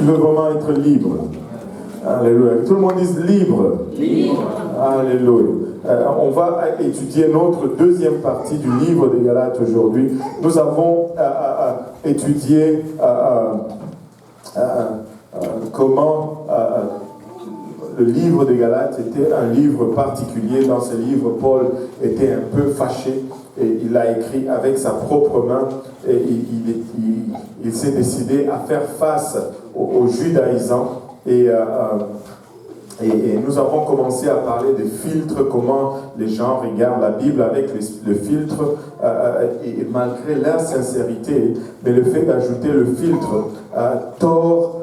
Tu veux vraiment être libre. Alléluia. Que tout le monde dise libre. Libre. Alléluia. On va étudier notre deuxième partie du livre des Galates aujourd'hui. Nous avons étudié comment le livre des Galates était un livre particulier. Dans ce livre, Paul était un peu fâché et il a écrit avec sa propre main et il s'est décidé à faire face aux judaïsants et nous avons commencé à parler des filtres, comment les gens regardent la Bible avec le filtre, et malgré leur sincérité, mais le fait d'ajouter le filtre tord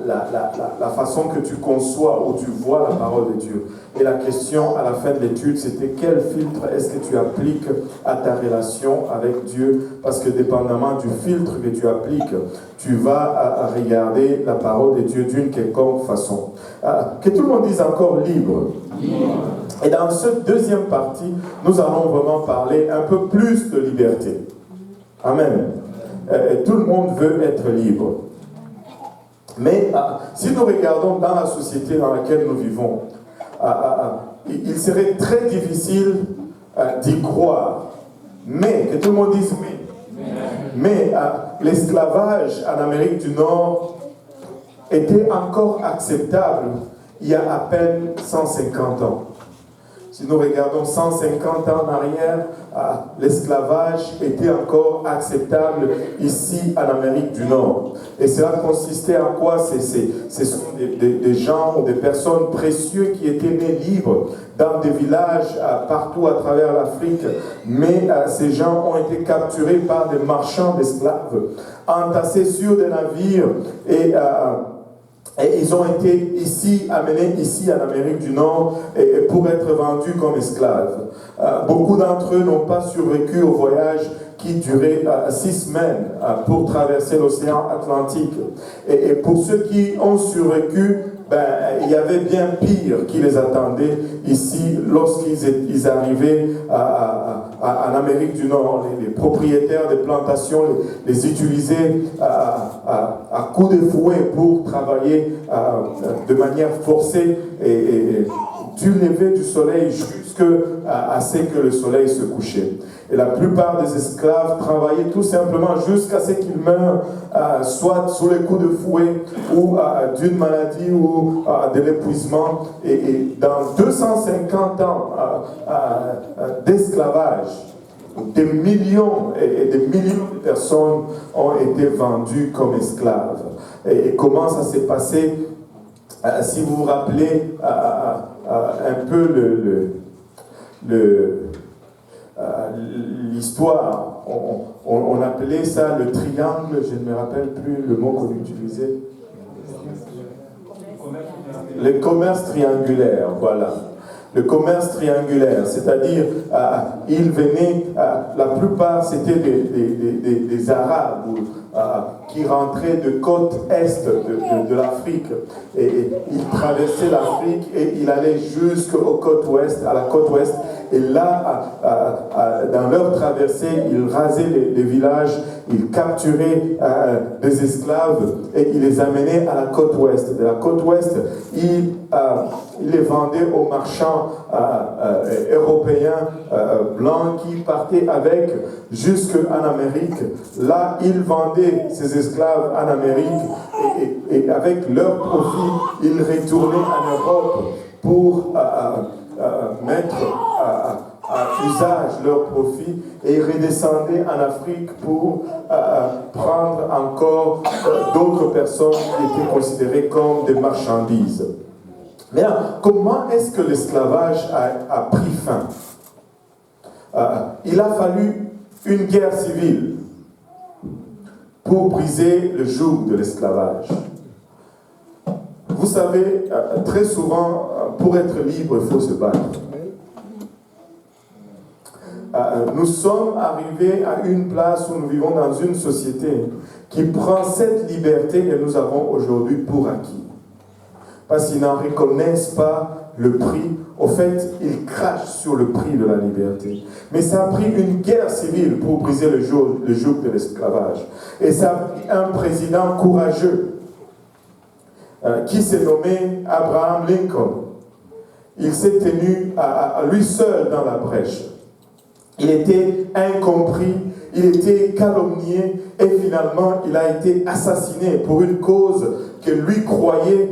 la façon que tu conçois ou tu vois la parole de Dieu. Et la question à la fin de l'étude, c'était quel filtre est-ce que tu appliques à ta relation avec Dieu? Parce que dépendamment du filtre que tu appliques, tu vas regarder la parole de Dieu d'une quelconque façon. Que tout le monde dise encore libre. Et dans cette deuxième partie, nous allons vraiment parler un peu plus de liberté. Amen. Tout le monde veut être libre. Mais si nous regardons dans la société dans laquelle nous vivons, il serait très difficile d'y croire. Mais, que tout le monde dise mais l'esclavage en Amérique du Nord était encore acceptable il y a à peine 150 ans. Si nous regardons 150 ans en arrière, l'esclavage était encore acceptable ici en Amérique du Nord. Et cela consistait en quoi? Ce sont des gens ou des personnes précieuses qui étaient nés libres dans des villages partout à travers l'Afrique. Mais ces gens ont été capturés par des marchands d'esclaves, entassés sur des navires et ils ont été amenés ici en Amérique du Nord pour être vendus comme esclaves. Beaucoup d'entre eux n'ont pas survécu au voyage qui durait 6 semaines pour traverser l'océan Atlantique. Et pour ceux qui ont survécu, il y avait bien pire qui les attendait ici lorsqu'ils arrivaient en Amérique du Nord. Les propriétaires des plantations les utilisaient à coups de fouet pour travailler de manière forcée et du lever du soleil jusqu'à ce que le soleil se couchait. Et la plupart des esclaves travaillaient tout simplement jusqu'à ce qu'ils meurent, soit sous les coups de fouet, ou d'une maladie, ou de l'épuisement. Et dans 250 ans d'esclavage, des millions et des millions de personnes ont été vendues comme esclaves. Et comment ça s'est passé? Si vous vous rappelez un peu l'histoire, on appelait ça le triangle, je ne me rappelle plus le mot qu'on utilisait. Le commerce triangulaire, voilà. Le commerce triangulaire, c'est-à-dire, ils venaient, la plupart c'était des Arabes qui rentraient de côte est de l'Afrique. Et ils traversaient l'Afrique et ils allaient jusqu'aux côtes ouest, à la côte ouest. Et là, dans leur traversée, ils rasaient les villages, ils capturaient des esclaves et ils les amenaient à la côte ouest. De la côte ouest, ils les vendaient aux marchands européens blancs qui partaient avec jusqu'en Amérique. Là, ils vendaient ces esclaves en Amérique et avec leur profit, ils retournaient en Europe pour mettre à usage leur profit et redescendaient en Afrique pour prendre encore d'autres personnes qui étaient considérées comme des marchandises. Mais alors, comment est-ce que l'esclavage a pris fin? Il a fallu une guerre civile pour briser le joug de l'esclavage. Vous savez, très souvent, pour être libre, il faut se battre. Nous sommes arrivés à une place où nous vivons dans une société qui prend cette liberté que nous avons aujourd'hui pour acquis. Parce qu'ils n'en reconnaissent pas le prix. Au fait, ils crachent sur le prix de la liberté. Mais ça a pris une guerre civile pour briser le joug de l'esclavage. Et ça a pris un président courageux qui s'est nommé Abraham Lincoln. Il s'est tenu à lui seul dans la brèche. Il était incompris, il était calomnié et finalement il a été assassiné pour une cause que lui croyait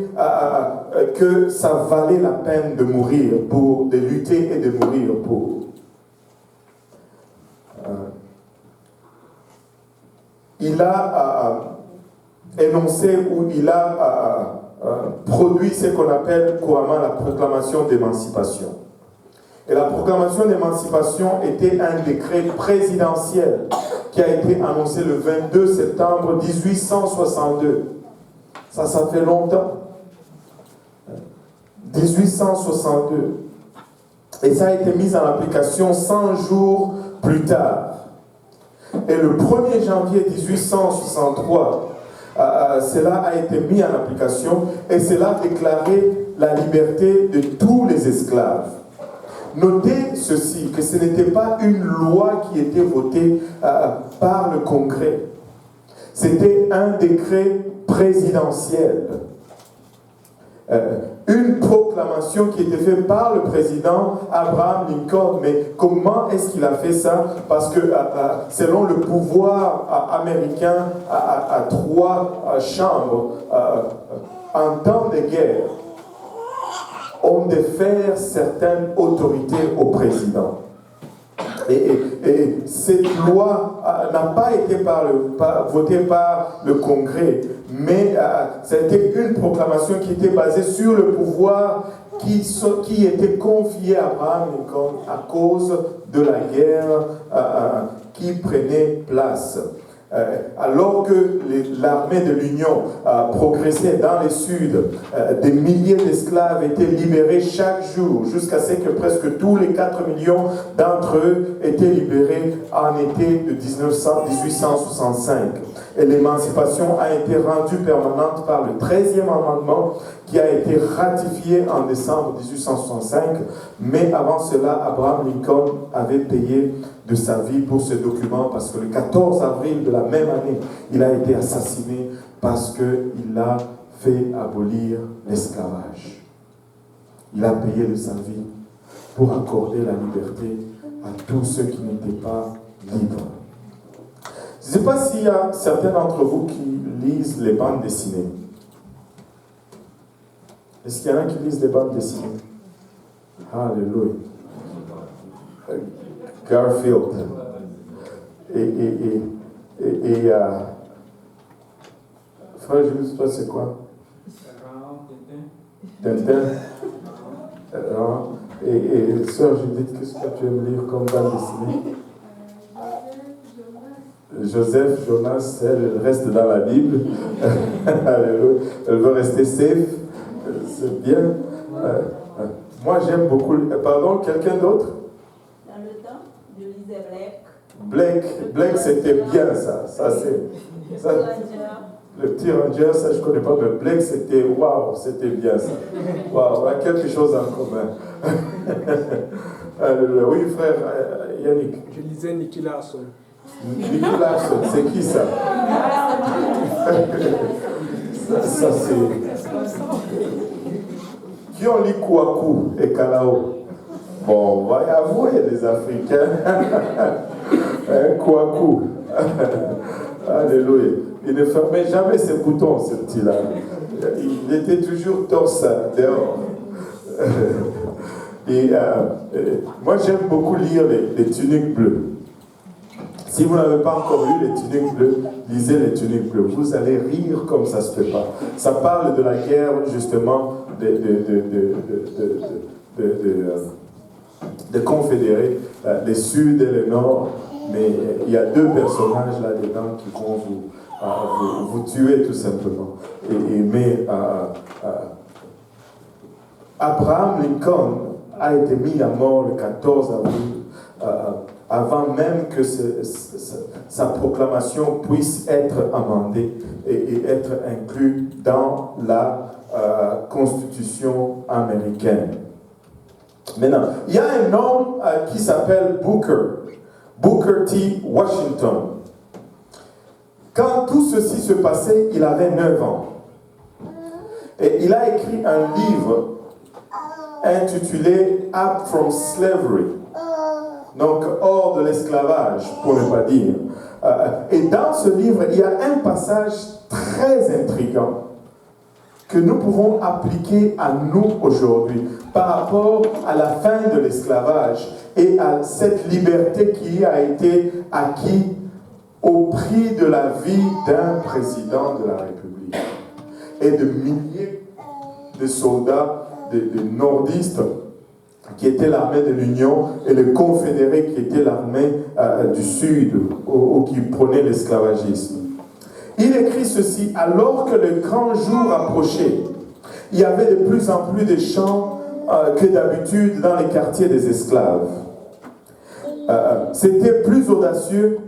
que ça valait la peine de mourir pour, de lutter et de mourir pour. Il a énoncé ou il a produit ce qu'on appelle couramment la proclamation d'émancipation. Et la proclamation d'émancipation était un décret présidentiel qui a été annoncé le 22 septembre 1862. Ça fait longtemps. 1862. Et ça a été mis en application 100 jours plus tard. Et le 1er janvier 1863, cela a été mis en application et cela a déclaré la liberté de tous les esclaves. Notez ceci, que ce n'était pas une loi qui était votée par le Congrès. C'était un décret présidentiel. Une proclamation qui était faite par le président Abraham Lincoln. Mais comment est-ce qu'il a fait ça? Parce que selon le pouvoir américain à 3 chambres, en temps de guerre, on défère certaines autorités au président. Et cette loi n'a pas été votée par le Congrès, mais c'était une proclamation qui était basée sur le pouvoir qui était confié à Abraham Lincoln à cause de la guerre qui prenait place. Alors que l'armée de l'Union progressait dans le sud, des milliers d'esclaves étaient libérés chaque jour, jusqu'à ce que presque tous les 4 millions d'entre eux étaient libérés en été de 1865. Et l'émancipation a été rendue permanente par le 13e amendement qui a été ratifié en décembre 1865. Mais avant cela, Abraham Lincoln avait payé de sa vie pour ce document parce que le 14 avril de la même année, il a été assassiné parce qu'il a fait abolir l'esclavage. Il a payé de sa vie pour accorder la liberté à tous ceux qui n'étaient pas libres. Je ne sais pas s'il y a certains d'entre vous qui lisent les bandes dessinées. Est-ce qu'il y en a qui lisent les bandes dessinées? Alléluia. Garfield. Frère Jules, toi c'est quoi? Tintin. Et sœur Judith, qu'est-ce que tu aimes lire comme bande dessinée? Joseph, Jonas, elle reste dans la Bible. Alléluia. Elle veut rester safe. C'est bien. Moi j'aime beaucoup. Pardon, quelqu'un d'autre? Dans le temps, je lisais Blake, c'était bien ça. Le petit Ranger, ça je ne connais pas, mais Blake c'était waouh, c'était bien ça. Waouh, on a quelque chose en commun. Oui, frère Yannick. Je lisais Nicky Larson. Nicky Larson, c'est qui ça? Ça c'est. Qui ont lu Kouakou et Kalao? Bon, on va y avouer, il y a des Africains. Kouakou. Alléluia. Il ne fermait jamais ses boutons, ce petit-là. Il était toujours torse dehors. Moi, j'aime beaucoup lire les tuniques bleues. Si vous n'avez pas encore lu les tuniques bleues, lisez les tuniques bleues. Vous allez rire comme ça se fait pas. Ça parle de la guerre, justement, de confédérés, les Sud et les Nord. Mais il y a 2 personnages là-dedans qui vont vous tuer tout simplement. Abraham Lincoln a été mis à mort le 14 avril, avant même que sa proclamation puisse être amendée et être inclue dans la Constitution américaine. Maintenant, il y a un homme qui s'appelle Booker T. Washington. Quand tout ceci se passait, il avait 9 ans. Et il a écrit un livre intitulé Up from Slavery. Donc, hors de l'esclavage, pour ne pas dire. Et dans ce livre, il y a un passage très intriguant que nous pouvons appliquer à nous aujourd'hui par rapport à la fin de l'esclavage et à cette liberté qui a été acquise au prix de la vie d'un président de la République et de milliers de soldats, de nordistes qui étaient l'armée de l'Union et les confédérés qui étaient l'armée du Sud ou qui prenaient l'esclavagisme. Il écrit ceci: alors que le grand jour approchait, il y avait de plus en plus de chants que d'habitude dans les quartiers des esclaves. C'était plus audacieux,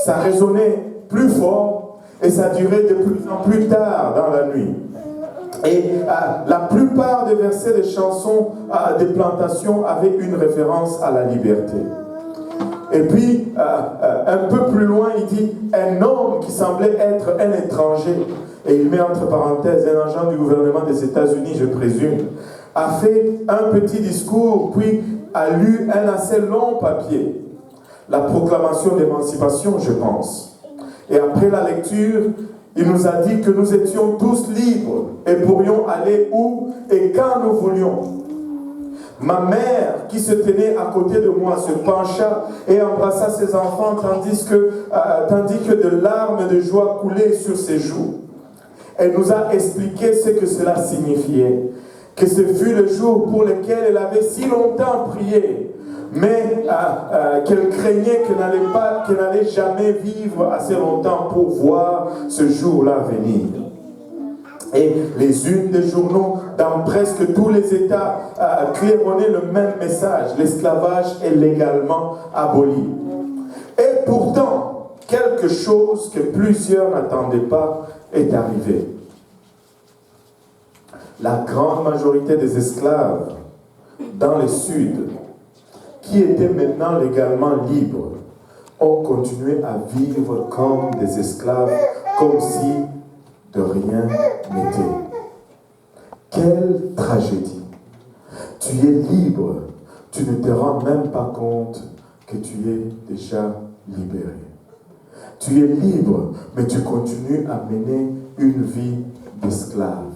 ça résonnait plus fort et ça durait de plus en plus tard dans la nuit. Et la plupart des versets des chansons des plantations avaient une référence à la liberté. Et puis, un peu plus loin, il dit « un homme qui semblait être un étranger », et il met entre parenthèses un agent du gouvernement des États-Unis, je présume, a fait un petit discours, puis a lu un assez long papier, la proclamation d'émancipation, je pense. Et après la lecture, il nous a dit que nous étions tous libres et pourrions aller où et quand nous voulions. Ma mère, qui se tenait à côté de moi, se pencha et embrassa ses enfants tandis que de larmes de joie coulaient sur ses joues. Elle nous a expliqué ce que cela signifiait, que ce fut le jour pour lequel elle avait si longtemps prié, mais qu'elle craignait qu'elle n'allait jamais vivre assez longtemps pour voir ce jour-là venir. Et les unes des journaux dans presque tous les États claironnaient le même message: l'esclavage est légalement aboli. Et pourtant, quelque chose que plusieurs n'attendaient pas est arrivé. La grande majorité des esclaves dans le Sud, qui étaient maintenant légalement libres, ont continué à vivre comme des esclaves, comme si de rien n'était. Quelle tragédie! Tu es libre, tu ne te rends même pas compte que tu es déjà libéré. Tu es libre, mais tu continues à mener une vie d'esclave.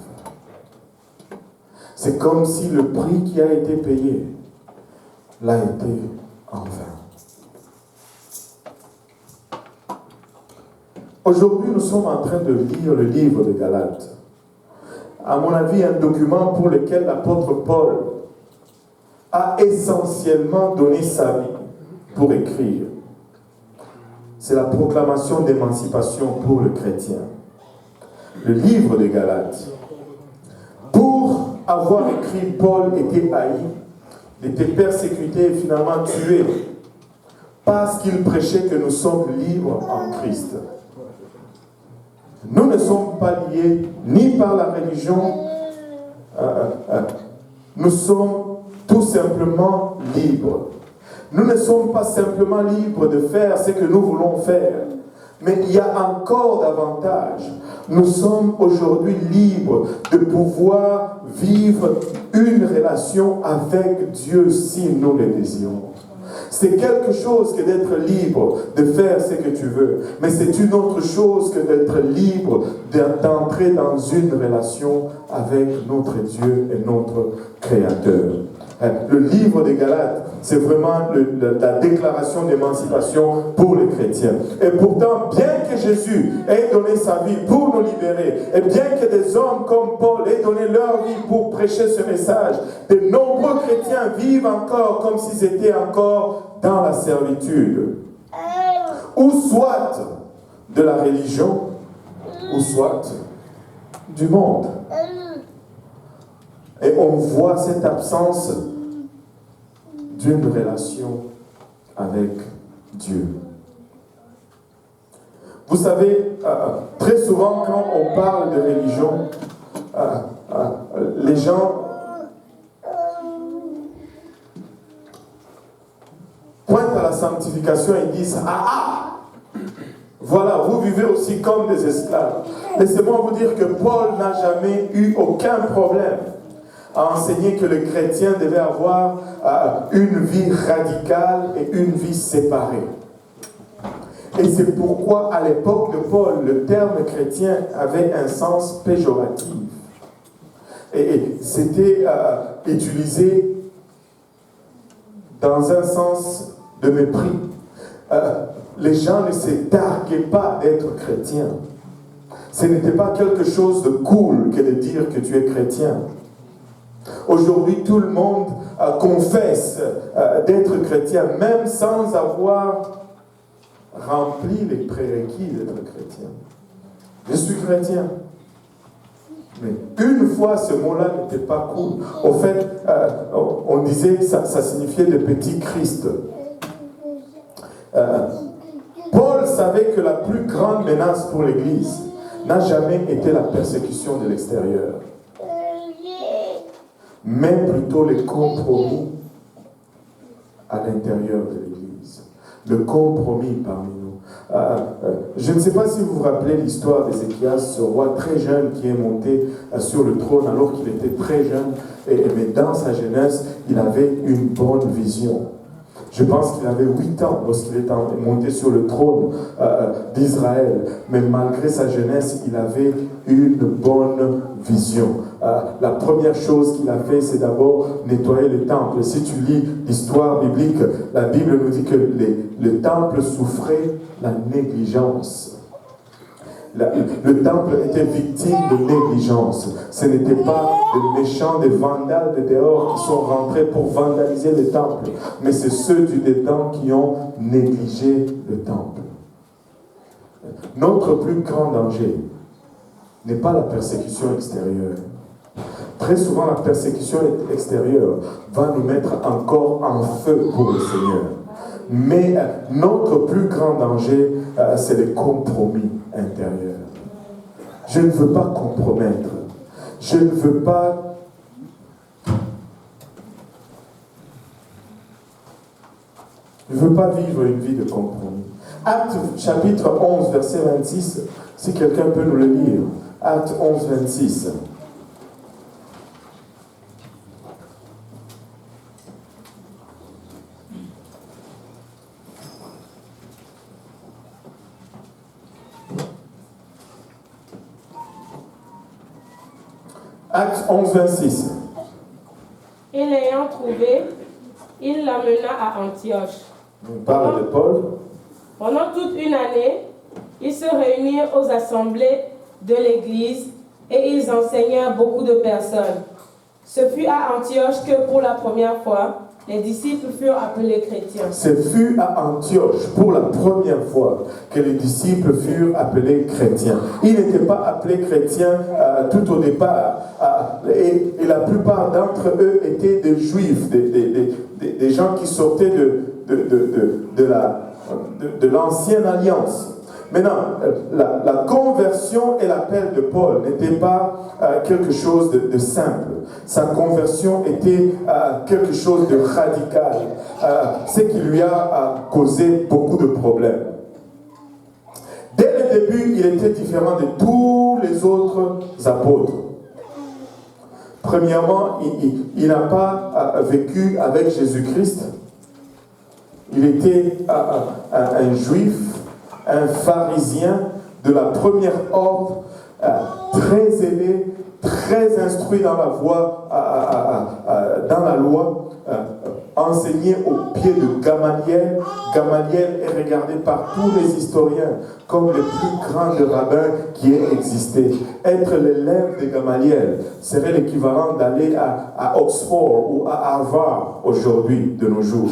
C'est comme si le prix qui a été payé l'a été en vain. Aujourd'hui, nous sommes en train de lire le livre de Galates. À mon avis, un document pour lequel l'apôtre Paul a essentiellement donné sa vie pour écrire. C'est la proclamation d'émancipation pour le chrétien. Le livre de Galates. Pour avoir écrit, Paul était haï, était persécuté et finalement tué parce qu'il prêchait que nous sommes libres en Christ. Nous ne sommes pas liés ni par la religion, nous sommes tout simplement libres. Nous ne sommes pas simplement libres de faire ce que nous voulons faire, mais il y a encore davantage. Nous sommes aujourd'hui libres de pouvoir vivre une relation avec Dieu si nous le désirons. C'est quelque chose que d'être libre de faire ce que tu veux, mais c'est une autre chose que d'être libre d'entrer dans une relation avec notre Dieu et notre Créateur. Le livre des Galates, c'est vraiment la déclaration d'émancipation pour les chrétiens. Et pourtant, bien que Jésus ait donné sa vie pour nous libérer, et bien que des hommes comme Paul aient donné leur vie pour prêcher ce message, de nombreux chrétiens vivent encore comme s'ils étaient encore dans la servitude. Ou soit de la religion, ou soit du monde. Et on voit cette absence d'une relation avec Dieu. Vous savez, très souvent quand on parle de religion, les gens pointent à la sanctification et disent « Ah, Voilà, vous vivez aussi comme des esclaves. Laissez-moi vous dire que Paul n'a jamais eu aucun problème à enseigner que le chrétien devait avoir une vie radicale et une vie séparée. Et c'est pourquoi, à l'époque de Paul, le terme chrétien avait un sens péjoratif. Et c'était utilisé dans un sens de mépris. Les gens ne se targuaient pas d'être chrétiens. Ce n'était pas quelque chose de cool que de dire que tu es chrétien. Aujourd'hui, tout le monde confesse d'être chrétien, même sans avoir rempli les prérequis d'être chrétien. Je suis chrétien. Mais une fois, ce mot-là n'était pas cool. Au fait, on disait que ça signifiait le petit Christ. Paul savait que la plus grande menace pour l'Église n'a jamais été la persécution de l'extérieur, mais plutôt les compromis à l'intérieur de l'Église. Le compromis parmi nous. Je ne sais pas si vous vous rappelez l'histoire d'Ézéchias, ce roi très jeune qui est monté sur le trône alors qu'il était très jeune, mais dans sa jeunesse, il avait une bonne vision. Je pense qu'il avait 8 ans lorsqu'il est monté sur le trône d'Israël. Mais malgré sa jeunesse, il avait une bonne vision. La première chose qu'il a fait, c'est d'abord nettoyer le temple. Si tu lis l'histoire biblique, la Bible nous dit que le temple souffrait la négligence. Le temple était victime de négligence. Ce n'était pas des méchants, des vandales de dehors qui sont rentrés pour vandaliser le temple, mais c'est ceux du dedans qui ont négligé le temple. Notre plus grand danger n'est pas la persécution extérieure. Très souvent, la persécution extérieure va nous mettre encore en feu pour le Seigneur. Mais notre plus grand danger, c'est le compromis intérieur. Je ne veux pas compromettre. Je ne veux pas... Je ne veux pas vivre une vie de compromis. Acte chapitre 11, verset 26, si quelqu'un peut nous le lire. Acte 11, 26. Acte 11, 26. Et l'ayant trouvé, il l'amena à Antioche. On parle de Paul. Pendant toute une année, ils se réunirent aux assemblées de l'Église et ils enseignèrent beaucoup de personnes. Ce fut à Antioche que pour la première fois, les disciples furent appelés chrétiens. Ce fut à Antioche pour la première fois que les disciples furent appelés chrétiens. Ils n'étaient pas appelés chrétiens tout au départ. Et la plupart d'entre eux étaient des juifs, des gens qui sortaient de l'ancienne alliance. Maintenant, la conversion et l'appel de Paul n'était pas quelque chose de simple. Sa conversion était quelque chose de radical, ce qui lui a causé beaucoup de problèmes. Dès le début, il était différent de tous les autres apôtres. Premièrement, il n'a pas vécu avec Jésus-Christ. Il était un juif, un pharisien de la première ordre, très élevé, très instruit dans la voie, dans la loi, enseigné au pied de Gamaliel. Gamaliel est regardé par tous les historiens comme le plus grand rabbin qui ait existé. Être l'élève de Gamaliel serait l'équivalent d'aller à Oxford ou à Harvard aujourd'hui, de nos jours.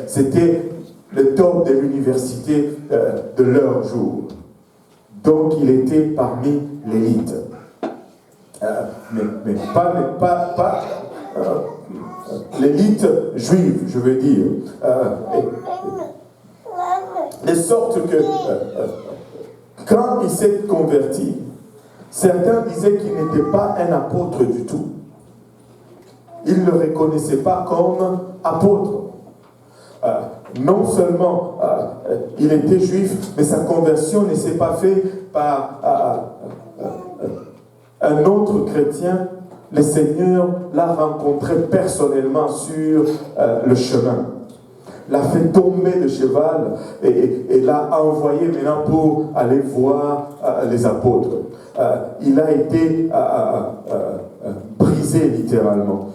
C'était le top de l'université de leur jour. Donc il était parmi l'élite. Mais pas l'élite juive, je veux dire. De sorte que quand il s'est converti, certains disaient qu'il n'était pas un apôtre du tout. Ils ne le reconnaissaient pas comme apôtre. non seulement il était juif, mais sa conversion ne s'est pas faite par un autre chrétien. Le Seigneur l'a rencontré personnellement sur le chemin. L'a fait tomber de cheval et l'a envoyé maintenant pour aller voir les apôtres. Il a été brisé littéralement.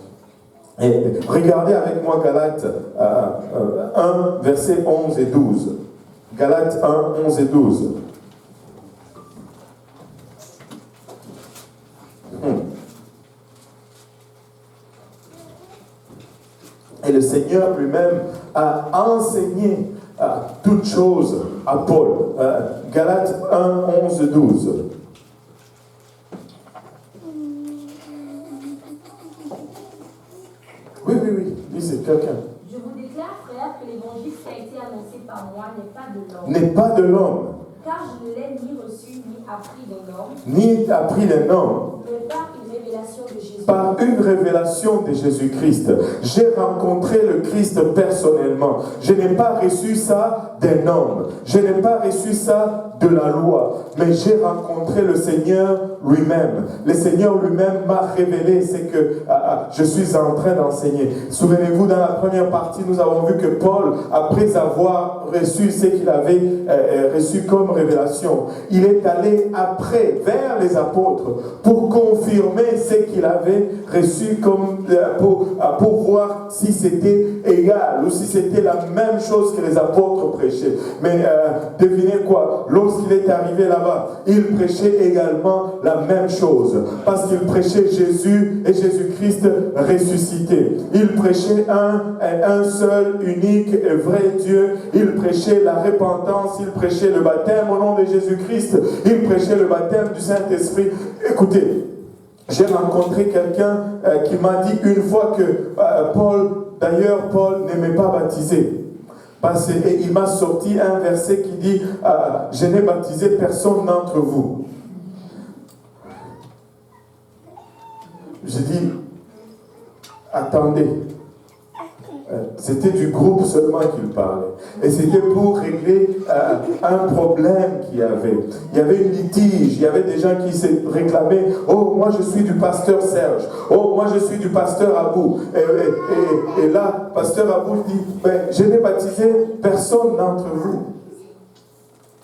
Et regardez avec moi Galates 1, versets 11 et 12. Galates 1, 11 et 12. Et le Seigneur lui-même a enseigné toutes choses à Paul. Galates 1, 11 et 12. Oui, lisez quelqu'un. Je vous déclare, frère, que l'évangile qui a été annoncé par moi n'est pas de l'homme. N'est pas de l'homme. Car je ne l'ai ni reçu ni appris d'un homme. Ni appris d'un homme. Mais par une révélation de Jésus. Par une révélation de Jésus-Christ. J'ai rencontré le Christ personnellement. Je n'ai pas reçu ça d'un homme. Je n'ai pas reçu ça de la loi. Mais j'ai rencontré le Seigneur lui-même. Le Seigneur lui-même m'a révélé ce que je suis en train d'enseigner. Souvenez-vous, dans la première partie, nous avons vu que Paul, après avoir reçu ce qu'il avait reçu comme révélation, il est allé après vers les apôtres pour confirmer ce qu'il avait reçu comme pour voir si c'était égal ou si c'était la même chose que les apôtres prêchaient. Mais devinez quoi? Lorsqu'il est arrivé là-bas, il prêchait également la même chose parce qu'il prêchait Jésus et Jésus-Christ ressuscité. Il prêchait un seul, unique et vrai Dieu. Il prêchait la repentance, il prêchait le baptême au nom de Jésus-Christ, il prêchait le baptême du Saint-Esprit. Écoutez, j'ai rencontré quelqu'un qui m'a dit une fois que Paul n'aimait pas baptiser. Et il m'a sorti un verset qui dit je n'ai baptisé personne d'entre vous. J'ai dit attendez, c'était du groupe seulement qu'il parlait. Et c'était pour régler un problème qu'il y avait. Il y avait une litige, il y avait des gens qui se réclamaient « Oh, moi je suis du pasteur Serge. Oh, moi je suis du pasteur Abou. » Et là, pasteur Abou dit « Je n'ai baptisé personne d'entre vous. »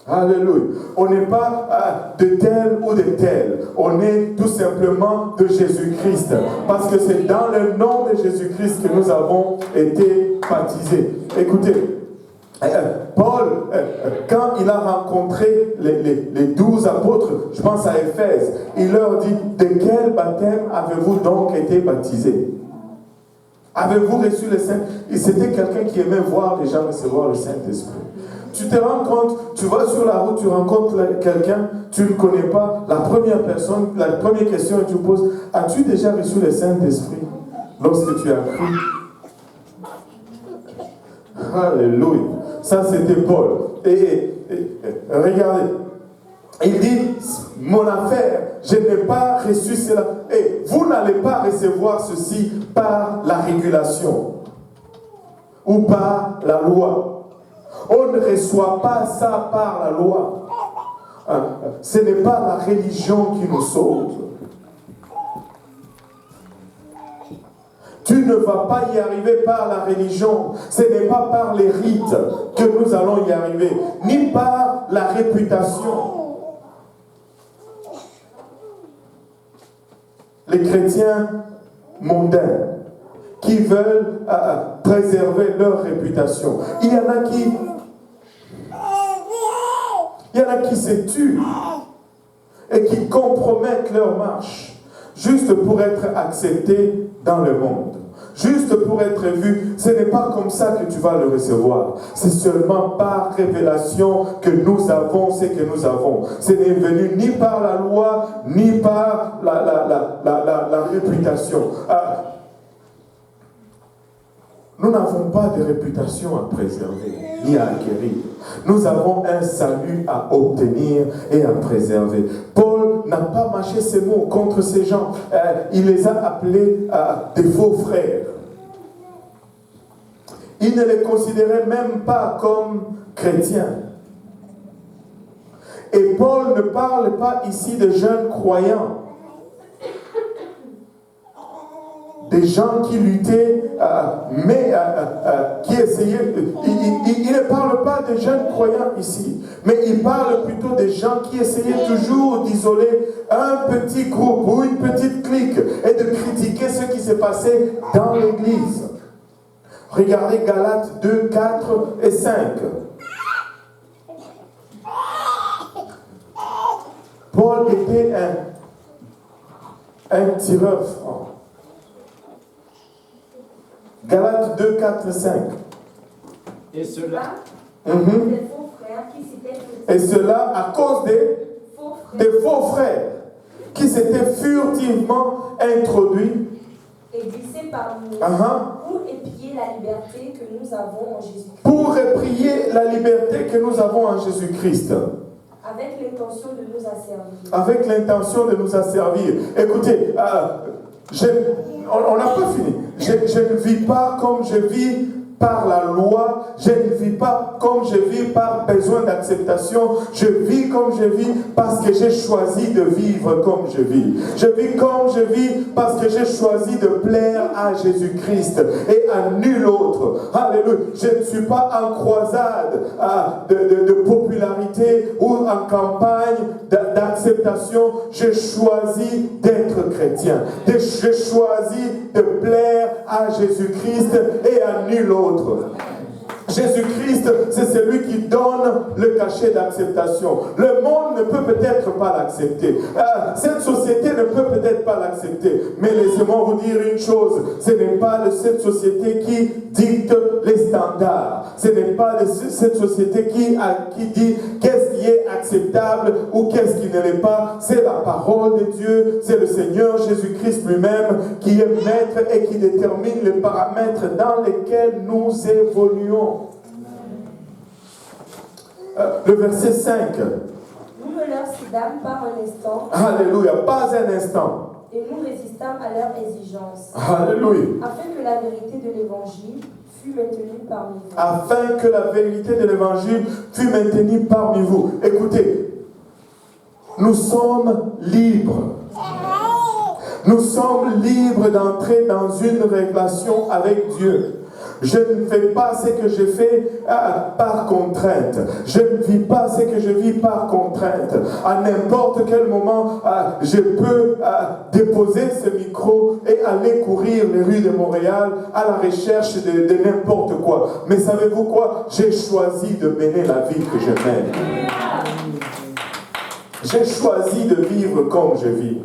Alléluia. On n'est pas de tel ou de tel. On est tout simplement de Jésus-Christ. Parce que c'est dans le nom de Jésus-Christ que nous avons été baptisés. Écoutez, Paul, quand il a rencontré les 12 apôtres, je pense à Éphèse, il leur dit, de quel baptême avez-vous donc été baptisés? Avez-vous reçu le Saint-Esprit? C'était quelqu'un qui aimait voir les gens recevoir le Saint-Esprit. Tu te rends compte, tu vas sur la route, tu rencontres quelqu'un, tu ne le connais pas, la première question que tu poses, as-tu déjà reçu le Saint-Esprit lorsque tu as cru? Alléluia. Ça c'était Paul. Et regardez, il dit, mon affaire, je n'ai pas reçu cela. Et vous n'allez pas recevoir ceci par la régulation ou par la loi. On ne reçoit pas ça par la loi. Ce n'est pas la religion qui nous sauve. Tu ne vas pas y arriver par la religion. Ce n'est pas par les rites que nous allons y arriver, ni par la réputation. Les chrétiens mondains qui veulent préserver leur réputation. Il y en a qui se tuent et qui compromettent leur marche juste pour être acceptés dans le monde. Juste pour être vu. Ce n'est pas comme ça que tu vas le recevoir. C'est seulement par révélation que nous avons ce que nous avons. Ce n'est venu ni par la loi, ni par la réputation. Nous n'avons pas de réputation à préserver, ni à acquérir. Nous avons un salut à obtenir et à préserver. Paul n'a pas mâché ses mots contre ces gens. Il les a appelés des faux frères. Il ne les considérait même pas comme chrétiens. Et Paul ne parle pas ici de jeunes croyants. Des gens qui luttaient, qui essayaient. Il ne parle pas de jeunes croyants ici, mais il parle plutôt des gens qui essayaient toujours d'isoler un petit groupe ou une petite clique et de critiquer ce qui s'est passé dans l'Église. Regardez Galates 2, 4 et 5. Paul était un tireur franc. Galates 2, 4, 5. Et cela, des faux frères qui s'étaient Et cela à cause des faux frères qui s'étaient furtivement introduits et glissés parmi nous pour épier la liberté que nous avons en Jésus-Christ. Pour épier la liberté que nous avons en Jésus-Christ. Avec l'intention de nous asservir. Avec l'intention de nous asservir. Écoutez, on n'a pas fini. Je ne vis pas comme je vis par la loi. Je ne vis pas comme je vis par besoin d'acceptation. Je vis comme je vis parce que j'ai choisi de vivre comme je vis. Je vis comme je vis parce que j'ai choisi de plaire à Jésus-Christ et à nul autre. Alléluia. Je ne suis pas en croisade de popularité ou en campagne d'acceptation. J'ai choisi d'être chrétien. J'ai choisi de plaire à Jésus-Christ et à nul autre. Jésus-Christ, c'est celui qui donne le cachet d'acceptation. Le monde ne peut peut-être pas l'accepter. Cette société ne peut peut-être pas l'accepter. Mais laissez-moi vous dire une chose. Ce n'est pas cette société qui dicte les standards. Ce n'est pas cette société qui dit qu'est-ce qui est acceptable ou qu'est-ce qui ne l'est pas. C'est la parole de Dieu. C'est le Seigneur Jésus-Christ lui-même qui est maître et qui détermine les paramètres dans lesquels nous évoluons. Le verset 5. Nous ne leur cédâmes pas un instant. Alléluia, pas un instant. Et nous résistâmes à leurs exigences. Alléluia. Afin que la vérité de l'évangile fût maintenue parmi vous. Afin que la vérité de l'évangile fût maintenue parmi vous. Écoutez, nous sommes libres. Nous sommes libres d'entrer dans une relation avec Dieu. Je ne fais pas ce que je fais par contrainte. Je ne vis pas ce que je vis par contrainte. À n'importe quel moment, je peux déposer ce micro et aller courir les rues de Montréal à la recherche de n'importe quoi. Mais savez-vous quoi? J'ai choisi de mener la vie que je mène. J'ai choisi de vivre comme je vis.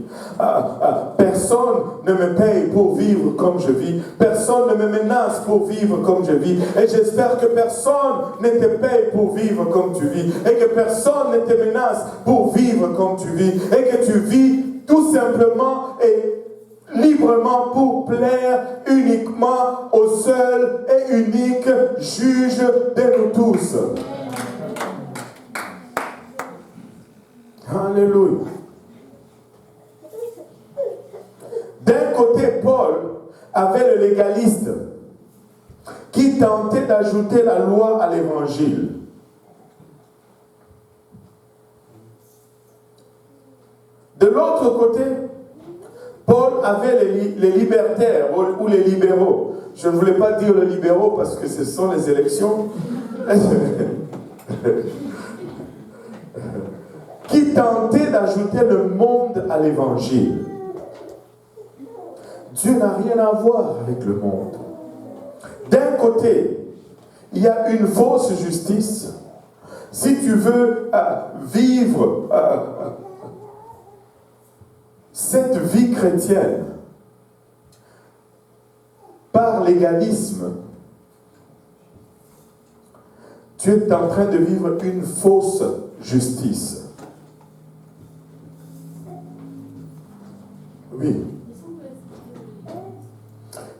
Personne ne me paye pour vivre comme je vis. Personne ne me menace pour vivre comme je vis. Et j'espère que personne ne te paye pour vivre comme tu vis. Et que personne ne te menace pour vivre comme tu vis. Et que tu vis tout simplement et librement pour plaire uniquement au seul et unique juge de nous tous. Alléluia. D'un côté, Paul avait le légaliste qui tentait d'ajouter la loi à l'évangile. De l'autre côté, Paul avait les libertaires ou les libéraux. Je ne voulais pas dire les libéraux parce que ce sont les élections. Qui tentait d'ajouter le monde à l'évangile. Dieu n'a rien à voir avec le monde. D'un côté, il y a une fausse justice. Si tu veux vivre cette vie chrétienne par légalisme, tu es en train de vivre une fausse justice. Oui.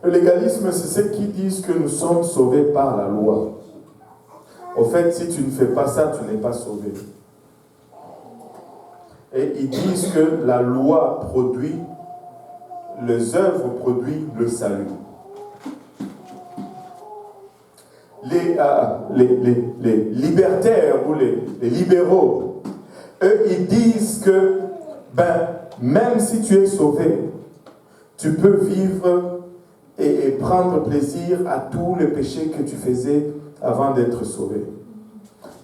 Le légalisme, c'est ceux qui disent que nous sommes sauvés par la loi. Au fait, si tu ne fais pas ça, tu n'es pas sauvé. Et ils disent que la loi produit, les œuvres produisent le salut. les libertaires ou les libéraux, eux, ils disent que même si tu es sauvé, tu peux vivre et prendre plaisir à tous les péchés que tu faisais avant d'être sauvé.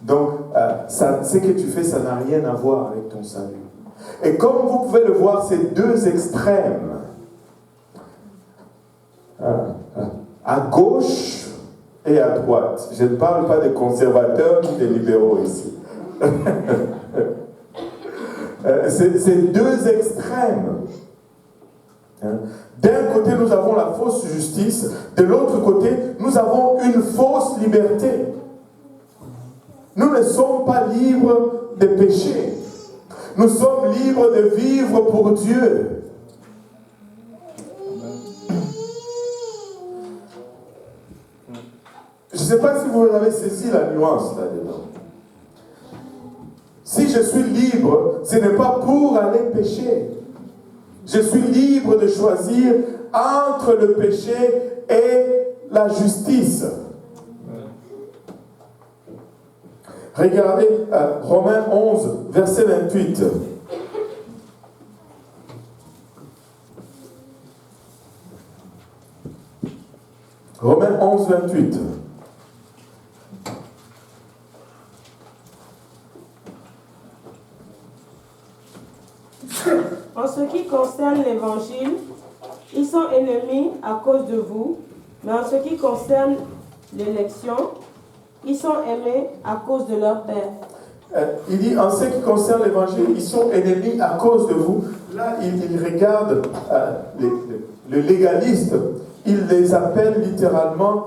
Donc, ce que tu fais, ça n'a rien à voir avec ton salut. Et comme vous pouvez le voir, ces deux extrêmes, à gauche et à droite. Je ne parle pas des conservateurs ni des libéraux ici. Ces deux extrêmes. D'un côté, nous avons la fausse justice. De l'autre côté, nous avons une fausse liberté. Nous ne sommes pas libres de péché. Nous sommes libres de vivre pour Dieu. Je ne sais pas si vous avez saisi la nuance là-dedans. Si je suis libre, ce n'est pas pour aller pécher. Je suis libre de choisir entre le péché et la justice. Regardez Romains 11, verset 28. Romains 11, 28. En ce qui concerne l'évangile, ils sont ennemis à cause de vous, mais en ce qui concerne l'élection, ils sont aimés à cause de leur Père. Il dit, en ce qui concerne l'évangile, ils sont ennemis à cause de vous. Là, il regarde le légaliste, il les appelle littéralement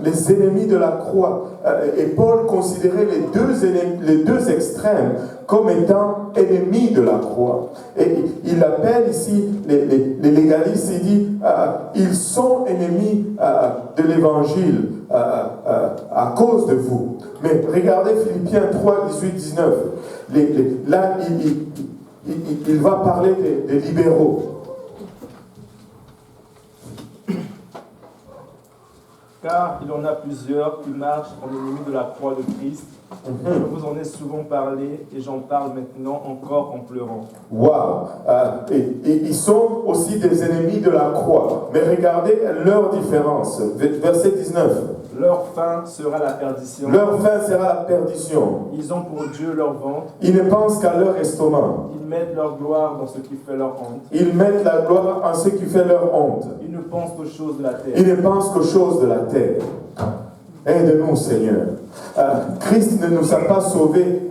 les ennemis de la croix. Et Paul considérait les deux extrêmes comme étant ennemis de la croix. Et il appelle ici les légalistes, il dit, ils sont ennemis de l'évangile à cause de vous. Mais regardez Philippiens 3, 18, 19. Là, il va parler des libéraux. Car il en a plusieurs qui marchent en ennemi de la croix de Christ. Je vous en ai souvent parlé et j'en parle maintenant encore en pleurant. Waouh! Et ils sont aussi des ennemis de la croix. Mais regardez leur différence. Verset 19. Leur fin sera la perdition. Leur fin sera la perdition. Ils ont pour Dieu leur ventre. Ils ne pensent qu'à leur estomac. Ils mettent leur gloire dans ce qui fait leur honte. Ils mettent la gloire en ce qui fait leur honte. Ils ne pensent qu'aux choses de la terre. Ils ne pensent qu'aux choses de la terre. Aide-nous, Seigneur. Christ ne nous a pas sauvés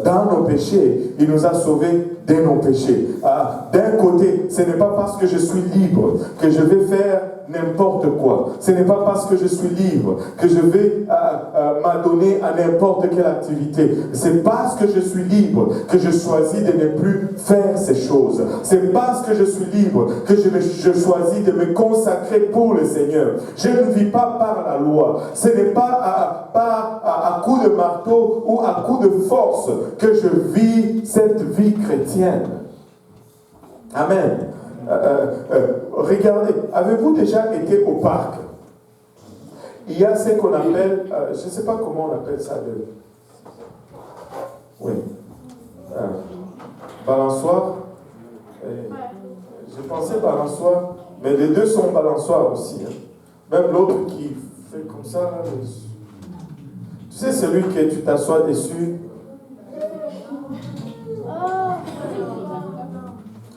dans nos péchés, il nous a sauvés de nos péchés. D'un côté, ce n'est pas parce que je suis libre que je vais faire n'importe quoi. Ce n'est pas parce que je suis libre que je vais m'adonner à n'importe quelle activité. C'est parce que je suis libre que je choisis de ne plus faire ces choses. C'est parce que je suis libre que je choisis de me consacrer pour le Seigneur. Je ne vis pas par la loi. Ce n'est pas à coup de marteau ou à coup de force que je vis cette vie chrétienne. Amen. Regardez, avez-vous déjà été au parc? Il y a ce qu'on appelle, je ne sais pas comment on appelle ça, oui, balançoire. Je pensais balançoire, mais les deux sont balançoires aussi. Hein. Même l'autre qui fait comme ça, là, tu sais, celui que tu t'assois dessus.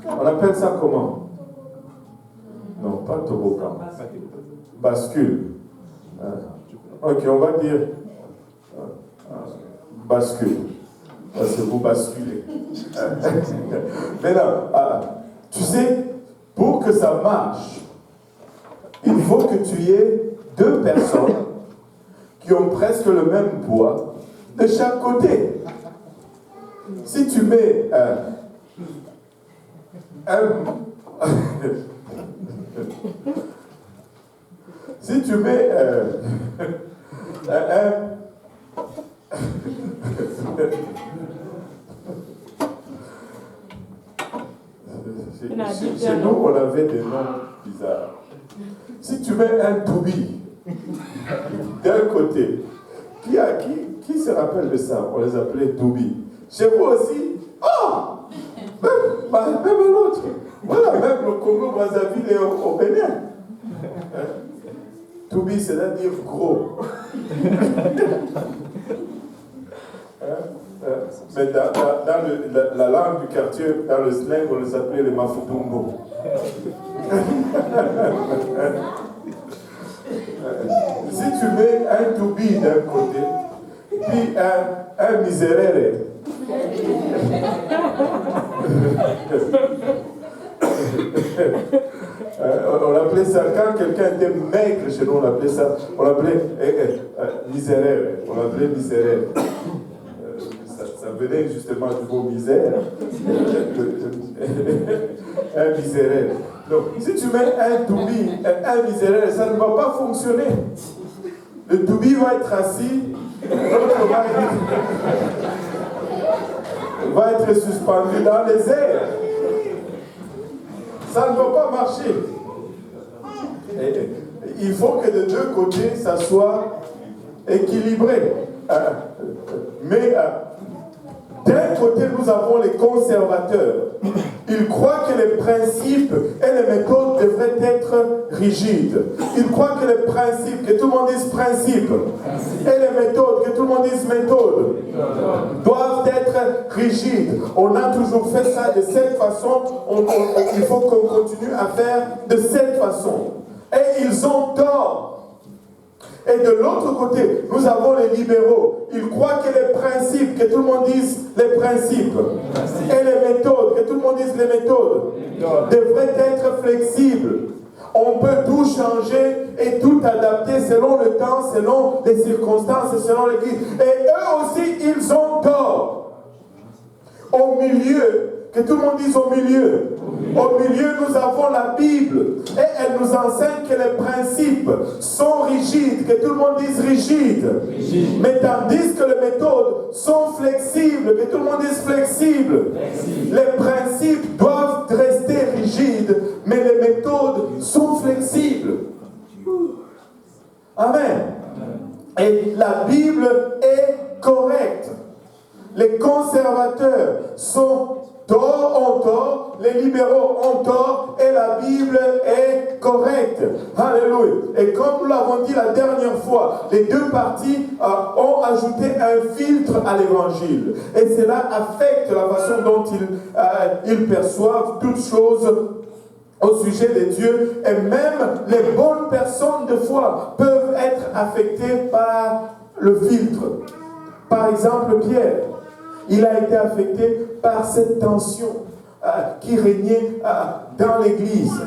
On appelle ça comment? Non, pas toboggan. Bascule. Ok, on va dire bascule. Parce que vous basculez. Maintenant, tu sais, pour que ça marche, il faut que tu aies deux personnes qui ont presque le même poids de chaque côté. Si tu mets si tu mets chez nous, on avait des noms bizarres. Si tu mets un toubi D'un côté. Qui se rappelle de ça? On les appelait Toubi. Chez vous aussi? Oh! Même l'autre. Voilà, même le Congo Brazzaville et au Bénin. Toubi, c'est-à-dire gros. Mais dans la langue du quartier, dans le slang, on les appelait les Mafutumbo. Si tu mets un Toubi d'un côté, puis un misérère, on appelait ça, quand quelqu'un était maigre chez nous, on l'appelait misérère. On l'appelait misérère. Ça venait justement du mot misère. Un misérère. Donc, si tu mets un toubi, un misérère, ça ne va pas fonctionner. Le toubi va être assis, l'autre va être suspendu dans les airs. Ça ne va pas marcher. Il faut que de deux côtés, ça soit équilibré. Mais d'un côté, nous avons les conservateurs. Ils croient que les principes et les méthodes devraient être rigides. Ils croient que les principes, que tout le monde dise principes, et les méthodes, que tout le monde dise méthodes, doivent être rigides. On a toujours fait ça de cette façon, il faut qu'on continue à faire de cette façon. Et ils ont tort. Et de l'autre côté, nous avons les libéraux. Ils croient que les principes, que tout le monde dise les principes, et les méthodes, que tout le monde dise les méthodes, devraient être flexibles. On peut tout changer et tout adapter selon le temps, selon les circonstances, selon l'Église. Et eux aussi, ils ont tort. Au milieu, que tout le monde dise au milieu. Au milieu, nous avons la Bible. Et elle nous enseigne que les principes sont rigides. Que tout le monde dise rigides. Mais tandis que les méthodes sont flexibles. Que tout le monde dise flexibles. Les principes doivent rester rigides. Mais les méthodes sont flexibles. Amen. Et la Bible est correcte. Les conservateurs ont tort, les libéraux ont tort, et la Bible est correcte. Alléluia. Et comme nous l'avons dit la dernière fois, les deux parties ont ajouté un filtre à l'évangile. Et cela affecte la façon dont ils perçoivent toutes choses au sujet de Dieu. Et même les bonnes personnes de foi peuvent être affectées par le filtre. Par exemple, Pierre. Il a été affecté par cette tension qui régnait dans l'Église.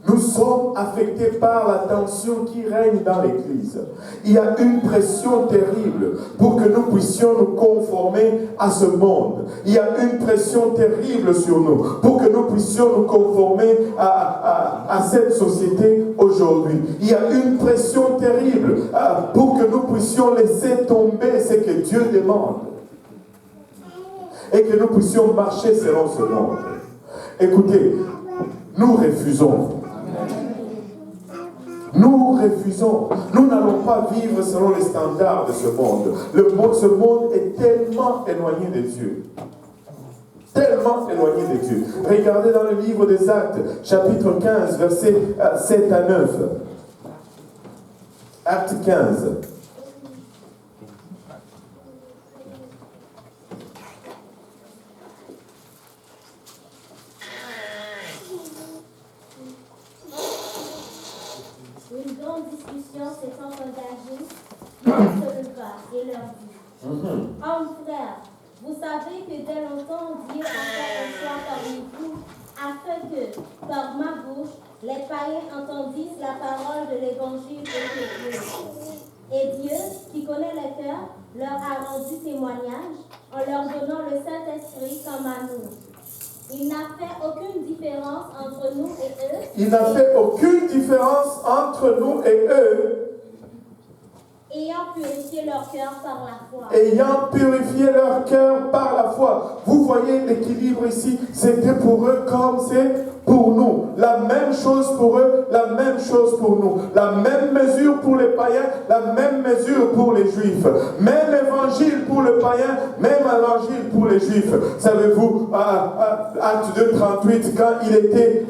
Nous sommes affectés par la tension qui règne dans l'Église. Il y a une pression terrible pour que nous puissions nous conformer à ce monde. Il y a une pression terrible sur nous pour que nous puissions nous conformer à cette société aujourd'hui. Il y a une pression terrible pour que nous puissions laisser tomber ce que Dieu demande. Et que nous puissions marcher selon ce monde. Écoutez, nous refusons. Nous refusons. Nous n'allons pas vivre selon les standards de ce monde. Ce monde est tellement éloigné de Dieu. Tellement éloigné de Dieu. Regardez dans le livre des Actes, chapitre 15, versets 7 à 9. Acte 15. Une grande discussion s'étant engagée, Pierre se leva et leur dit: Hommes frères, vous savez que dès longtemps Dieu a fait un choix parmi vous, afin que, par ma bouche, les païens entendissent la parole de l'évangile de Dieu. Et Dieu, qui connaît les cœurs, leur a rendu témoignage en leur donnant le Saint-Esprit comme à nous. Il n'a fait aucune différence entre nous et eux. Il n'a fait aucune différence entre nous et eux. Ayant purifié leur cœur par la foi. Ayant purifié leur cœur par la foi. Vous voyez l'équilibre ici. C'était pour eux comme c'est pour nous. La même chose pour eux, la même chose pour nous. La même mesure pour les païens, la même mesure pour les juifs. Même évangile pour le païen, même évangile pour les juifs. Savez-vous, Acte 2, 38, quand il était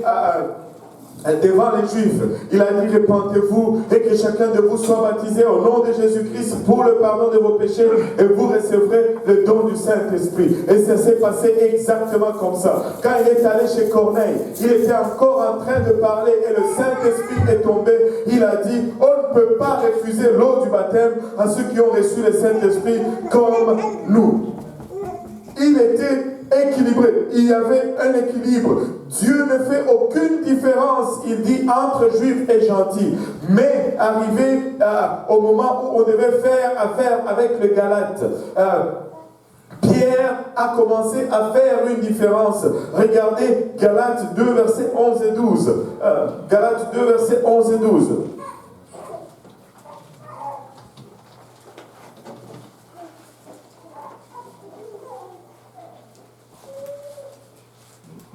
devant les Juifs, il a dit: répentez-vous et que chacun de vous soit baptisé au nom de Jésus-Christ pour le pardon de vos péchés et vous recevrez le don du Saint-Esprit. Et ça s'est passé exactement comme ça. Quand il est allé chez Corneille, il était encore en train de parler et le Saint-Esprit est tombé. Il a dit: on ne peut pas refuser l'eau du baptême à ceux qui ont reçu le Saint-Esprit comme nous. Il était équilibré. Il y avait un équilibre. Dieu ne fait aucune différence, il dit, entre juifs et gentils. Mais arrivé au moment où on devait faire affaire avec les Galates, Pierre a commencé à faire une différence. Regardez Galates 2, versets 11 et 12. Galates 2, versets 11 et 12.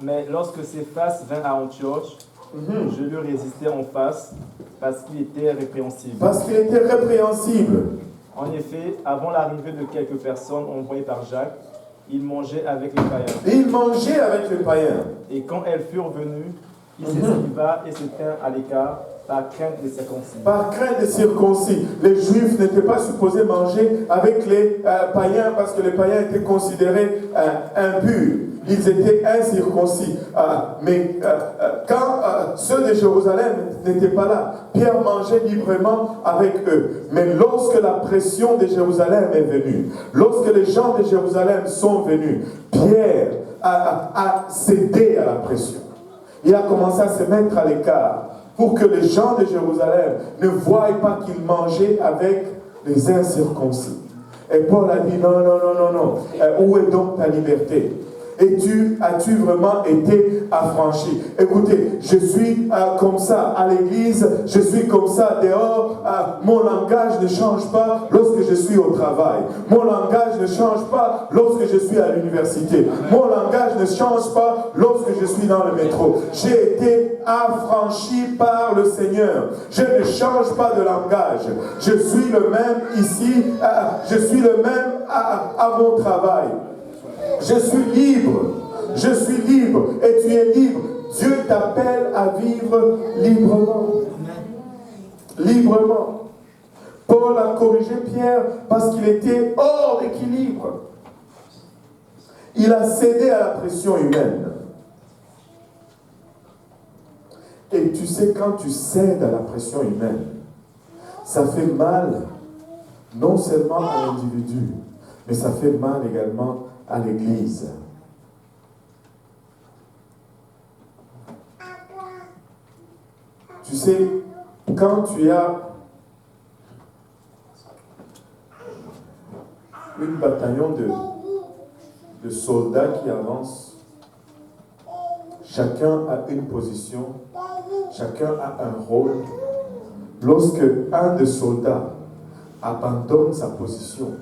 Mais lorsque Céphas vint à Antioche, je lui résistais en face parce qu'il était répréhensible. Parce qu'il était répréhensible. En effet, avant l'arrivée de quelques personnes envoyées par Jacques, il mangeait avec les païens. Il mangeait avec les païens. Et quand elles furent venues, il s'esquiva et se tint à l'écart par crainte des circoncis. Par crainte des circoncis. Les Juifs n'étaient pas supposés manger avec les païens parce que les païens étaient considérés impurs. Ils étaient incirconcis. Mais quand ceux de Jérusalem n'étaient pas là, Pierre mangeait librement avec eux. Mais lorsque la pression de Jérusalem est venue, lorsque les gens de Jérusalem sont venus, Pierre a cédé à la pression. Il a commencé à se mettre à l'écart pour que les gens de Jérusalem ne voient pas qu'il mangeait avec les incirconcis. Et Paul a dit: non, non, non, non, non. Où est donc ta liberté? As-tu vraiment été affranchi? Écoutez, je suis comme ça à l'église, je suis comme ça dehors. Mon langage ne change pas lorsque je suis au travail. Mon langage ne change pas lorsque je suis à l'université. Mon langage ne change pas lorsque je suis dans le métro. J'ai été affranchi par le Seigneur. Je ne change pas de langage. Je suis le même ici, je suis le même à mon travail. Je suis libre. Je suis libre. Et tu es libre. Dieu t'appelle à vivre librement. Librement. Paul a corrigé Pierre parce qu'il était hors d'équilibre. Il a cédé à la pression humaine. Et tu sais, quand tu cèdes à la pression humaine, ça fait mal non seulement à l'individu, mais ça fait mal également à l'Église. Tu sais, quand tu as une bataillon de soldats qui avancent, chacun a une position, chacun a un rôle. Lorsque un des soldats abandonne sa position,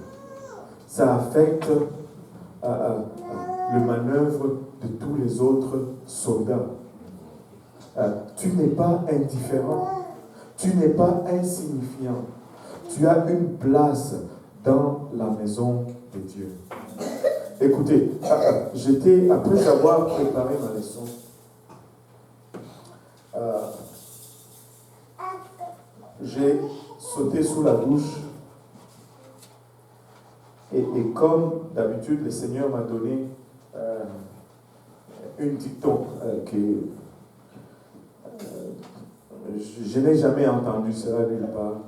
ça affecte le manœuvre de tous les autres soldats. Tu n'es pas indifférent, tu n'es pas insignifiant. Tu as une place dans la maison de Dieu. Écoutez, après avoir préparé ma leçon, j'ai sauté sous la douche et comme d'habitude, le Seigneur m'a donné une dicton que je n'ai jamais entendu cela nulle part.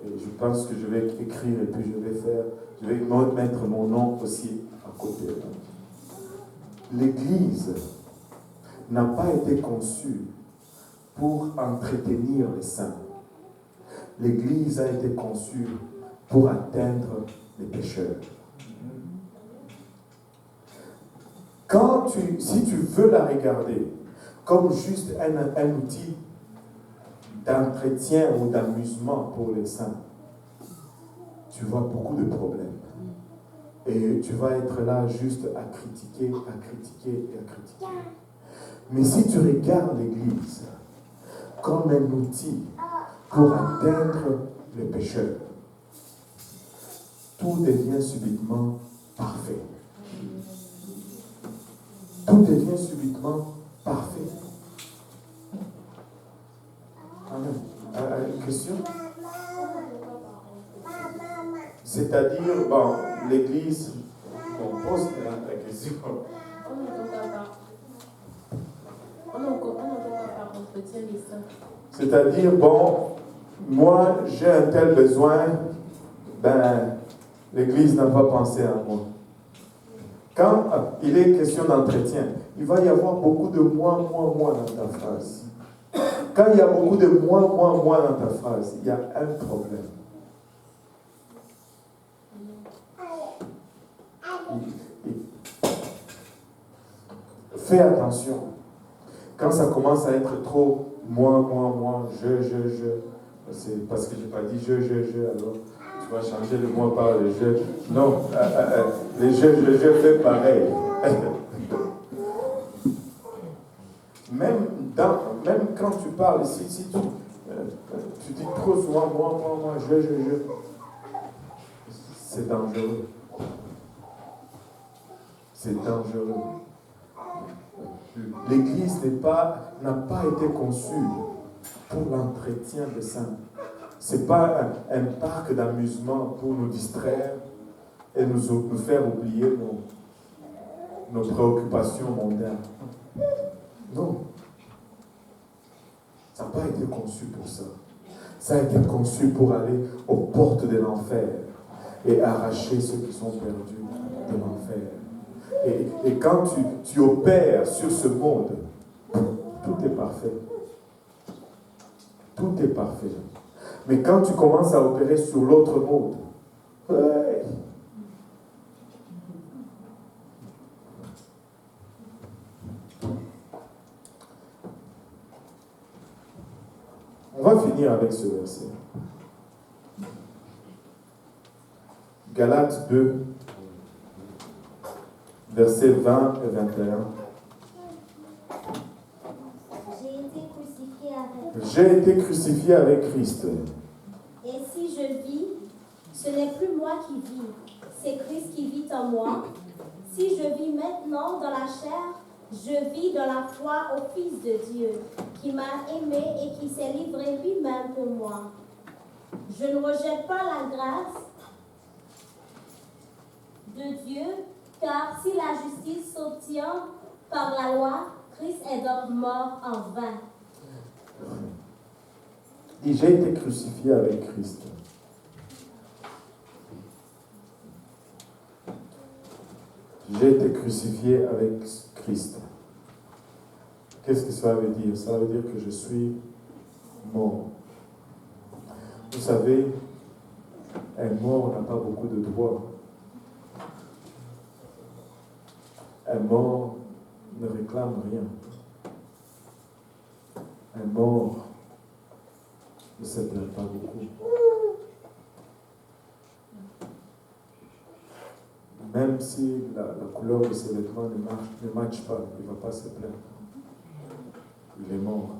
Et je pense que je vais écrire et puis je vais mettre mon nom aussi à côté. L'Église n'a pas été conçue pour entretenir les saints. L'Église a été conçue pour atteindre les pécheurs. Si tu veux la regarder comme juste un outil d'entretien ou d'amusement pour les saints, tu vois beaucoup de problèmes. Et tu vas être là juste à critiquer. Mais si tu regardes l'Église comme un outil pour atteindre les pécheurs, tout devient subitement parfait. Tout devient subitement parfait. Amen. Une question? C'est-à-dire, bon, l'Église, on pose la question. C'est-à-dire, bon, moi, j'ai un tel besoin, ben, l'Église n'a pas pensé à moi. Quand il est question d'entretien, il va y avoir beaucoup de moi dans ta phrase. Quand il y a beaucoup de moi dans ta phrase, il y a un problème. Fais attention. Quand ça commence à être trop moi, je, c'est parce que je n'ai pas dit je, alors tu vas changer le moi par le je. Non, les je fais pareil. Même quand tu parles ici, si tu dis trop souvent moi, je, c'est dangereux. C'est dangereux. L'Église n'a pas été conçue pour l'entretien des saints. Ce n'est pas un parc d'amusement pour nous distraire et nous faire oublier nos préoccupations mondaines. Non. Ça n'a pas été conçu pour ça. Ça a été conçu pour aller aux portes de l'enfer et arracher ceux qui sont perdus de l'enfer. Et quand tu opères sur ce monde, tout est parfait. Tout est parfait. Mais quand tu commences à opérer sur l'autre monde, ouais. On va finir avec ce verset. Galates 2, versets 20 et 21. J'ai été crucifié avec Christ. Et si je vis, ce n'est plus moi qui vis, c'est Christ qui vit en moi. Si je vis maintenant dans la chair, je vis dans la foi au Fils de Dieu, qui m'a aimé et qui s'est livré lui-même pour moi. Je ne rejette pas la grâce de Dieu, car si la justice s'obtient par la loi, Christ est donc mort en vain. Et j'ai été crucifié avec Christ. J'ai été crucifié avec Christ. Qu'est-ce que ça veut dire? Ça veut dire que je suis mort. Vous savez, un mort n'a pas beaucoup de droits. Un mort ne réclame rien. Un mort ne se plaint pas beaucoup. Même si la couleur de ses vêtements ne matche pas, il ne va pas se plaindre. Il est mort.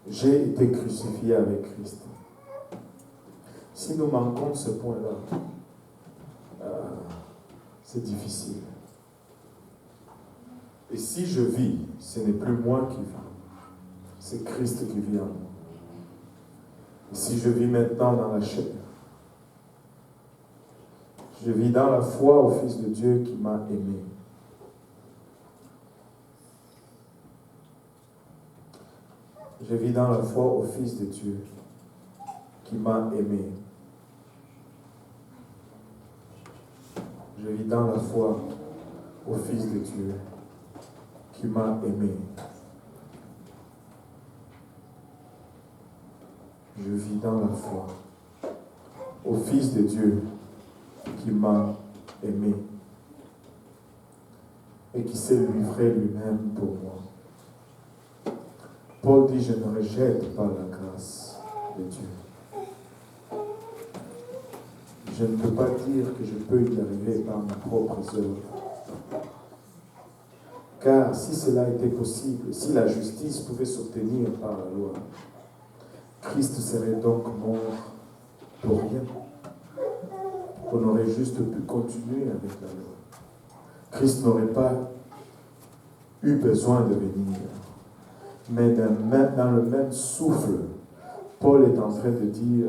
J'ai été crucifié avec Christ. Si nous manquons ce point-là, c'est difficile. Et si je vis, ce n'est plus moi qui vis. C'est Christ qui vit en moi. Et si je vis maintenant dans la chair, je vis dans la foi au Fils de Dieu qui m'a aimé. Je vis dans la foi au Fils de Dieu qui m'a aimé. Je vis dans la foi au Fils de Dieu qui m'a aimé. Je vis dans la foi au Fils de Dieu qui m'a aimé et qui s'est livré lui-même pour moi. Paul dit, je ne rejette pas la grâce de Dieu. Je ne peux pas dire que je peux y arriver par mes propres œuvres. Car si cela était possible, si la justice pouvait s'obtenir par la loi, Christ serait donc mort pour rien. On aurait juste pu continuer avec la loi. Christ n'aurait pas eu besoin de venir. Mais dans le même souffle, Paul est en train de dire,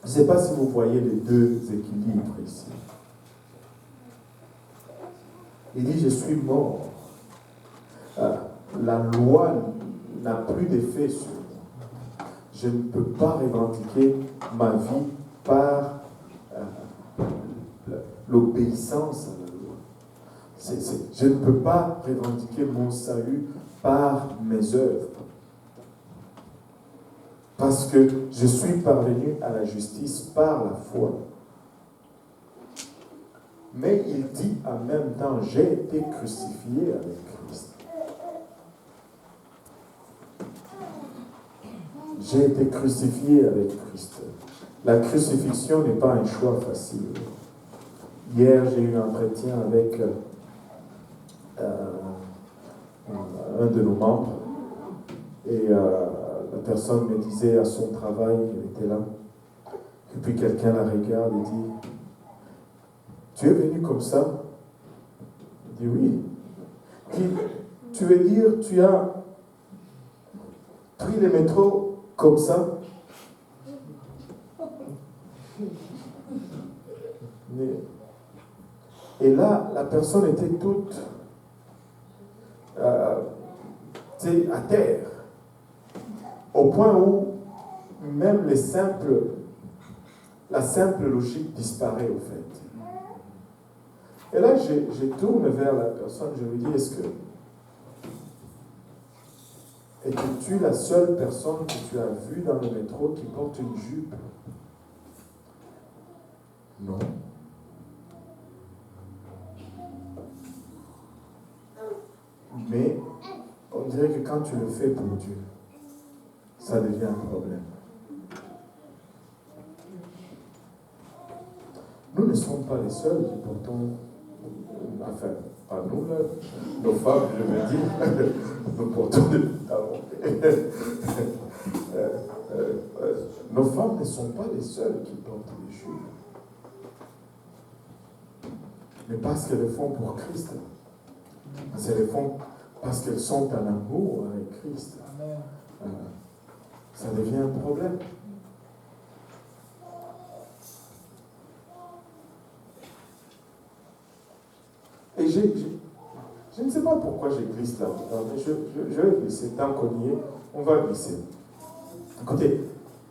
je ne sais pas si vous voyez les deux équilibres ici. Il dit, je suis mort. La loi n'a plus d'effet sur moi. Je ne peux pas revendiquer ma vie par l'obéissance à la loi. Je ne peux pas revendiquer mon salut par mes œuvres. Parce que je suis parvenu à la justice par la foi. Mais il dit en même temps, j'ai été crucifié avec Christ. J'ai été crucifié avec Christ. La crucifixion n'est pas un choix facile. Hier, j'ai eu un entretien avec un de nos membres et la personne me disait à son travail, elle était là, et puis quelqu'un la regarde et dit, tu es venu comme ça? Il dit oui. Il dit, tu veux dire, tu as pris le métro comme ça? Et là, la personne était toute à terre, au point où même la simple logique disparaît au fait. Et là, je tourne vers la personne, je lui dis, es-tu la seule personne que tu as vue dans le métro qui porte une jupe? Non. Mais on dirait que quand tu le fais pour Dieu, ça devient un problème. Nous ne sommes pas les seuls qui portons, enfin, pas nous, là, nos femmes, je veux dire, nous portons des talons. Nos femmes ne sont pas les seules qui portent les jupes. Mais parce qu'elles le font pour Christ. Elles le font parce qu'elles sont en amour avec Christ. Ça devient un problème. Et je ne sais pas pourquoi j'ai glissé là-dedans, mais je vais glisser. Tant qu'on y est, on va glisser. Écoutez,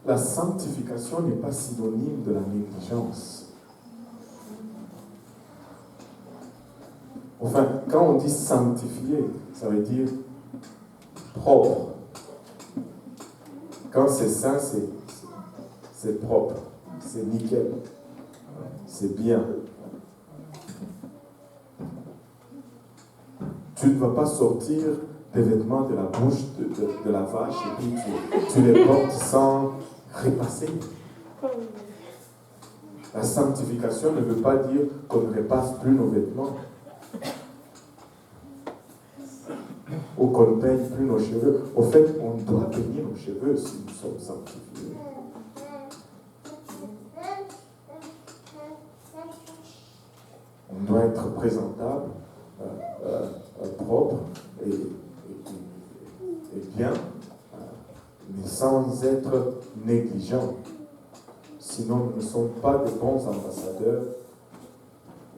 la sanctification n'est pas synonyme de la négligence. Enfin, quand on dit sanctifier, ça veut dire propre. Quand c'est saint, c'est propre, c'est nickel, c'est bien. Tu ne vas pas sortir tes vêtements de la bouche de la vache et puis tu les portes sans repasser. La sanctification ne veut pas dire qu'on ne repasse plus nos vêtements ou qu'on ne peigne plus nos cheveux. Au fait, on doit peigner nos cheveux si nous sommes sanctifiés. On doit être présentable, propre et bien, mais sans être négligent. Sinon, nous ne sommes pas de bons ambassadeurs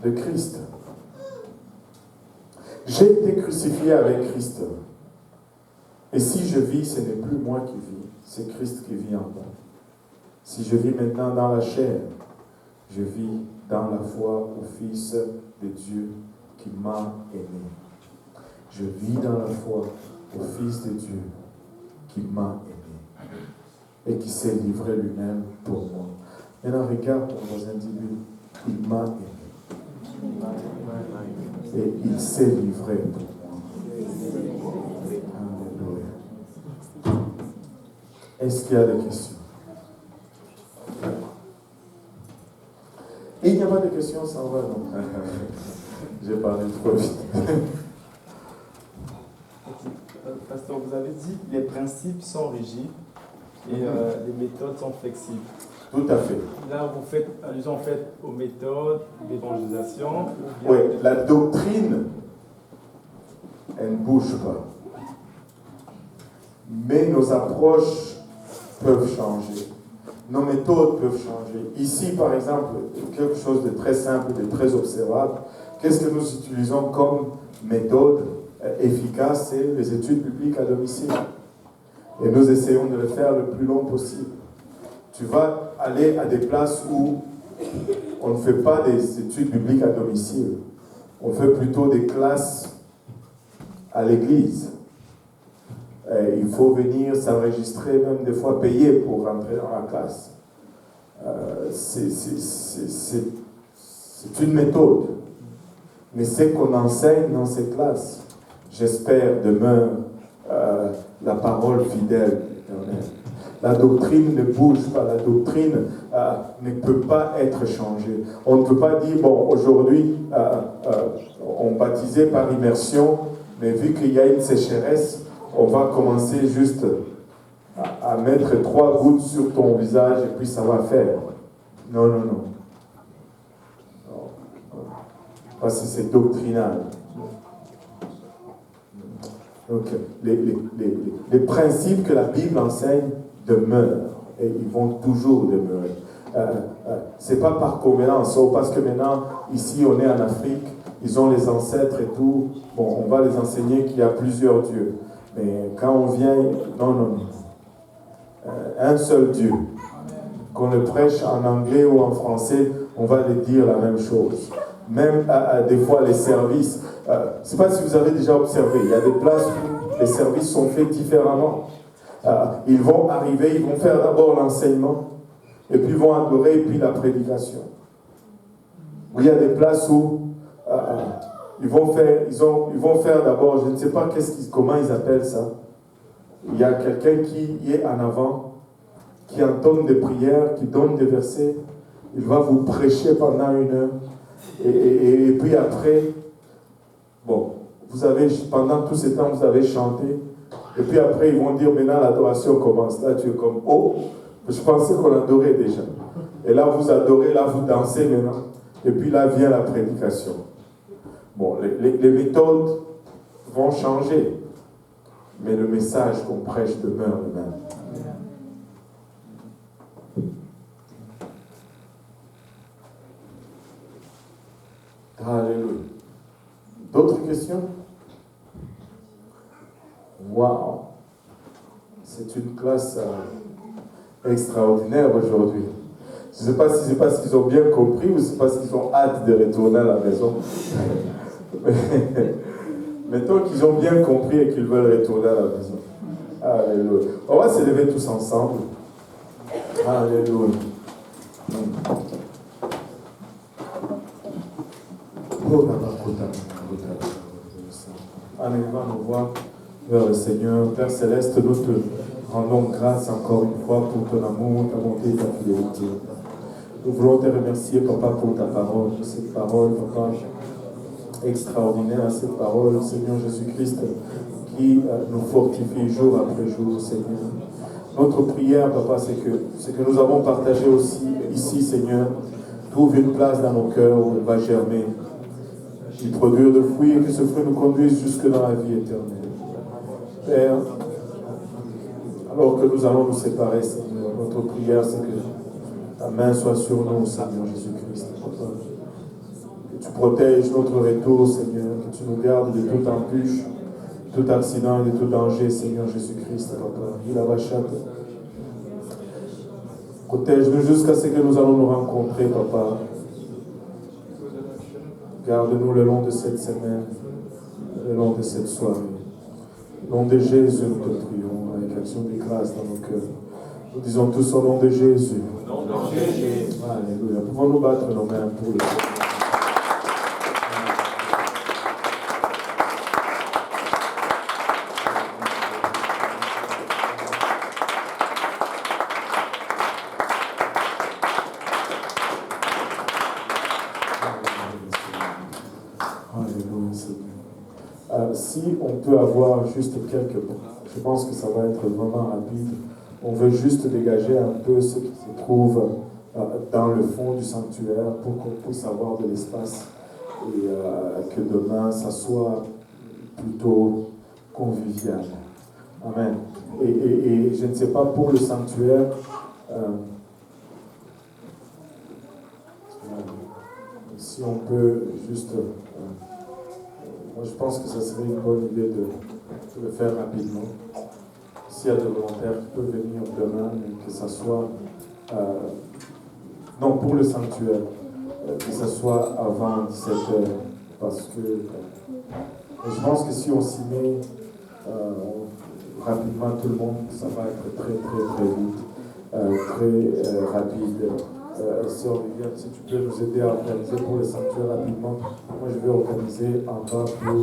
de Christ. J'ai été crucifié avec Christ. Et si je vis, ce n'est plus moi qui vis, c'est Christ qui vit en moi. Si je vis maintenant dans la chair, je vis dans la foi au Fils de Dieu qui m'a aimé. Je vis dans la foi au Fils de Dieu qui m'a aimé et qui s'est livré lui-même pour moi. Maintenant, regarde ton voisin, dis-lui, il m'a aimé. Et il s'est livré pour moi. Alléluia. Est-ce qu'il y a des questions? Et il n'y a pas de questions, ça va, non? J'ai parlé trop vite. Pasteur, vous avez dit que les principes sont rigides et les méthodes sont flexibles. Tout à fait. Là, vous faites allusion en fait aux méthodes d'évangélisation. Oui, la doctrine, elle ne bouge pas. Mais nos approches peuvent changer. Nos méthodes peuvent changer. Ici, par exemple, quelque chose de très simple, de très observable. Qu'est-ce que nous utilisons comme méthode efficace? C'est les études bibliques à domicile. Et nous essayons de le faire le plus long possible. Tu vas aller à des places où on ne fait pas des études bibliques à domicile. On fait plutôt des classes à l'église. Et il faut venir s'enregistrer, même des fois payer pour rentrer dans la classe. C'est une méthode. Mais ce qu'on enseigne dans ces classes, j'espère, demeure la parole fidèle éternelle. La doctrine ne bouge pas, la doctrine ne peut pas être changée. On ne peut pas dire, bon, aujourd'hui, on baptisait par immersion, mais vu qu'il y a une sécheresse, on va commencer juste à mettre 3 gouttes sur ton visage et puis ça va faire. Non, non, non. Parce que c'est doctrinal. Donc, les principes que la Bible enseigne demeurent et ils vont toujours demeurer. C'est pas par convenance, parce que maintenant, ici, on est en Afrique, ils ont les ancêtres et tout. Bon, on va les enseigner qu'il y a plusieurs dieux. Mais quand on vient, non, non, non. Un seul Dieu. Qu'on le prêche en anglais ou en français, on va lui dire la même chose. Même des fois les services. Je ne sais pas si vous avez déjà observé, il y a des places où les services sont faits différemment. Ils vont arriver, ils vont faire d'abord l'enseignement, et puis ils vont adorer, et puis la prédication. Ou il y a des places où ils vont faire d'abord, je ne sais pas comment ils appellent ça. Il y a quelqu'un qui est en avant, qui entonne des prières, qui donne des versets. Il va vous prêcher pendant 1 heure. Et puis après, bon, pendant tout ce temps, vous avez chanté. Et puis après, ils vont dire, maintenant l'adoration commence. Là, tu es comme, oh, je pensais qu'on adorait déjà. Et là, vous adorez, là, vous dansez maintenant. Et puis là vient la prédication. Bon, les méthodes vont changer. Mais le message qu'on prêche demeure le même. Alléluia. D'autres questions? Waouh! C'est une classe extraordinaire aujourd'hui. Je ne sais pas si c'est parce qu'ils ont bien compris ou c'est parce qu'ils ont hâte de retourner à la maison. Mais tant qu'ils ont bien compris et qu'ils veulent retourner à la maison. Alléluia. On va se lever tous ensemble. Alléluia. En élevant nos voix vers le Seigneur, Père Céleste, nous te rendons grâce encore une fois pour ton amour, ta bonté et ta fidélité. Nous voulons te remercier, Papa, pour ta parole, cette parole, Papa, extraordinaire, cette parole, Seigneur Jésus-Christ, qui nous fortifie jour après jour, Seigneur. Notre prière, Papa, c'est que nous avons partagé aussi ici, Seigneur, trouve une place dans nos cœurs où elle va germer, qui produire de fruits et que ce fruit nous conduise jusque dans la vie éternelle. Père, alors que nous allons nous séparer, Seigneur, notre prière, c'est que ta main soit sur nous, Seigneur Jésus-Christ, Papa. Que tu protèges notre retour, Seigneur, que tu nous gardes de toute embûche, de tout accident et de tout danger, Seigneur Jésus-Christ, Papa. Il a vachate. Protège-nous jusqu'à ce que nous allons nous rencontrer, Papa. Garde-nous le long de cette semaine, le long de cette soirée. Au nom de Jésus, nous te prions avec action de grâce dans nos cœurs. Nous disons tous au nom de Jésus. Alléluia. Pouvons-nous battre nos mains pour le Seigneur. Si si on peut avoir juste quelques points, je pense que ça va être vraiment rapide. On veut juste dégager un peu ce qui se trouve dans le fond du sanctuaire pour qu'on puisse avoir de l'espace et que demain, ça soit plutôt convivial. Amen. Et je ne sais pas pour le sanctuaire, si on peut juste... moi, je pense que ça serait une bonne idée de le faire rapidement. S'il y a des volontaires qui peuvent venir demain, mais que ça soit... non, pour le sanctuaire, que ça soit avant 17h, parce que je pense que si on s'y met rapidement, tout le monde, ça va être très, très, très vite, très rapide. Sœur Viviane, si tu peux nous aider à organiser pour le sanctuaire rapidement, moi je vais organiser en bas pour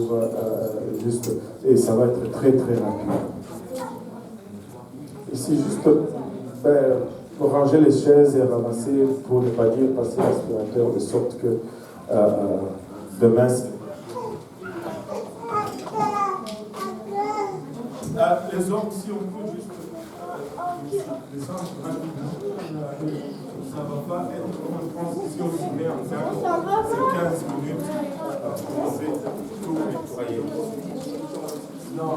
juste, et ça va être très, très rapide. Ici, juste pour ranger les chaises et ramasser, pour ne pas dire passer l'aspirateur, de sorte que demain, les hommes, si on peut juste descendre rapidement, ça ne va pas être, je pense que si on s'y met en faire, c'est 15 minutes, on fait tout nettoyer. Non.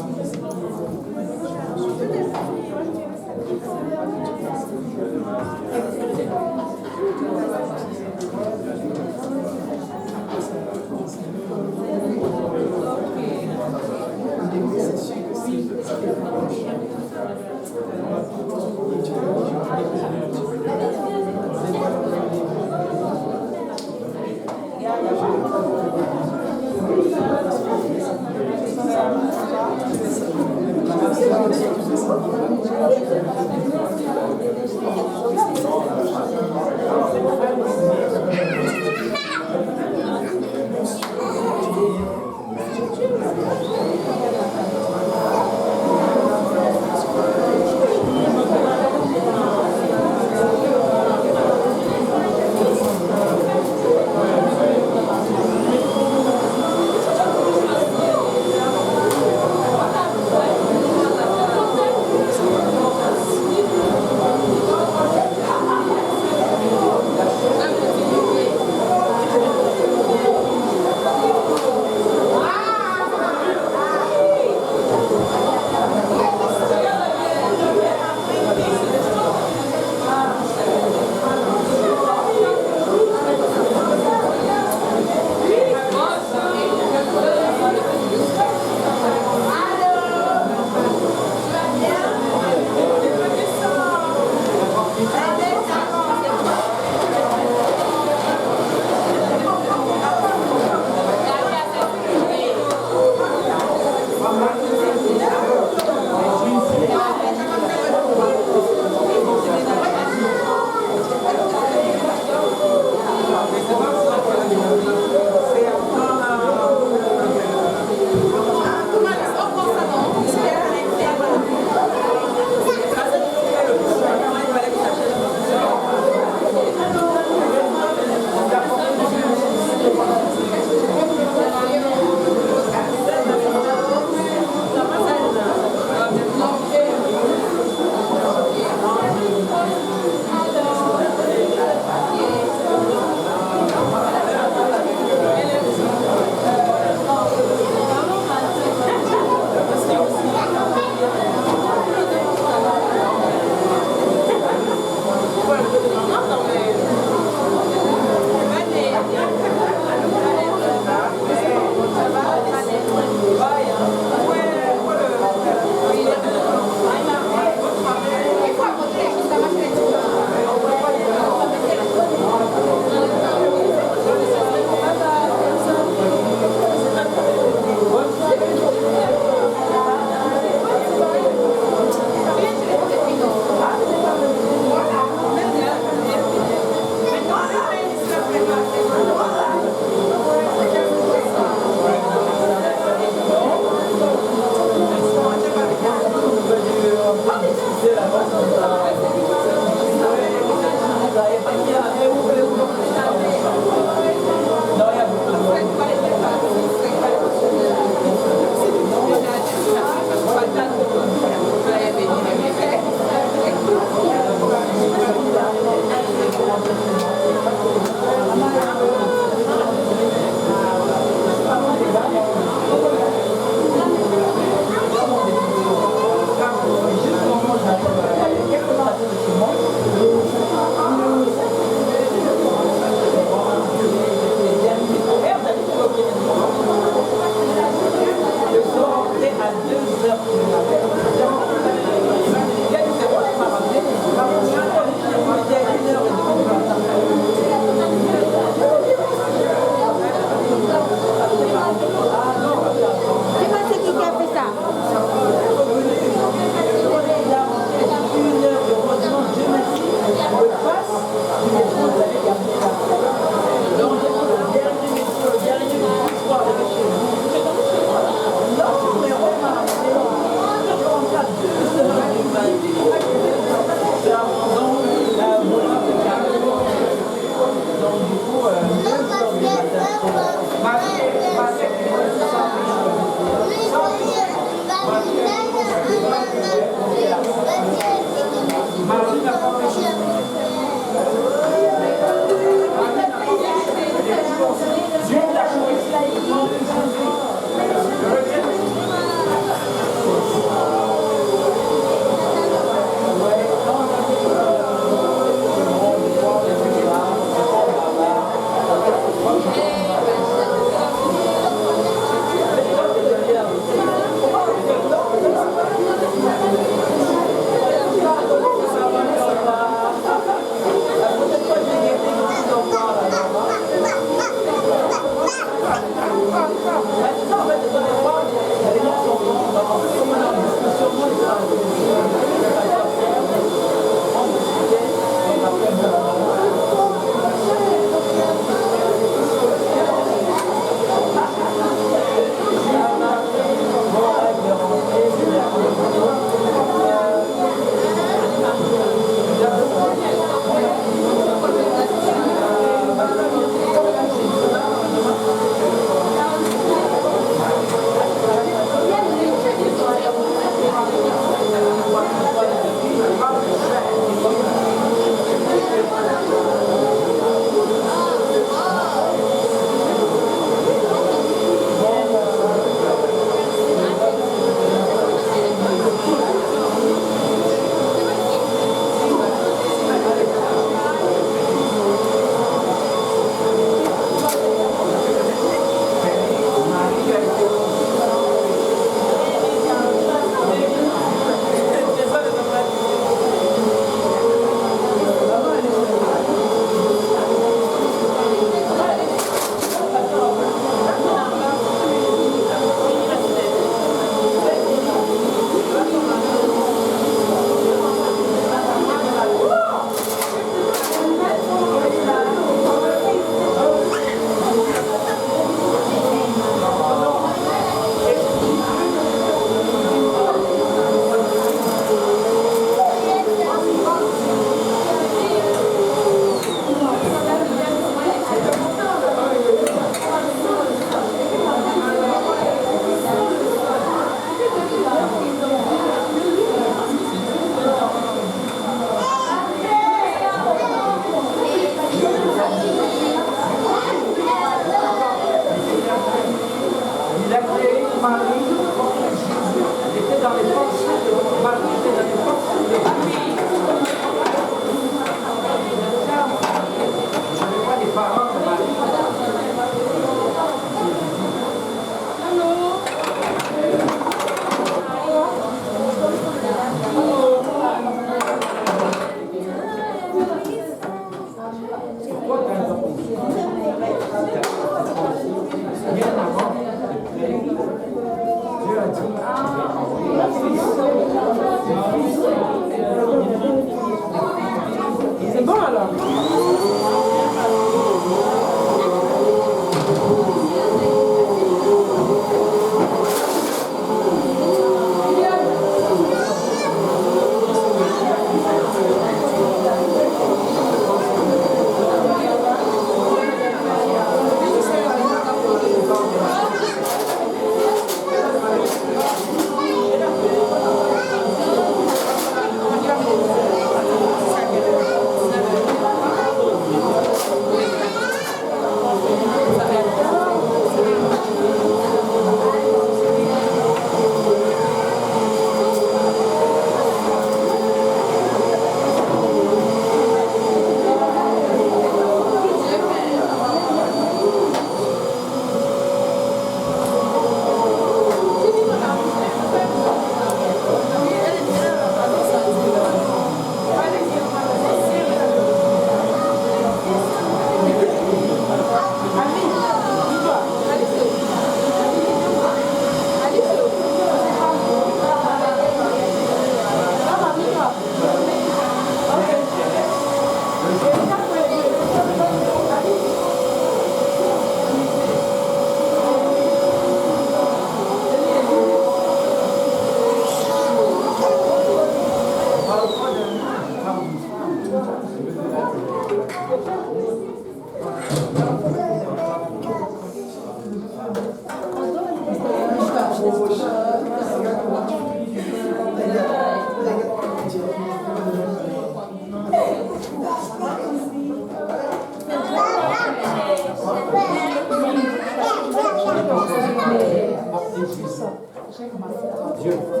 Dieu.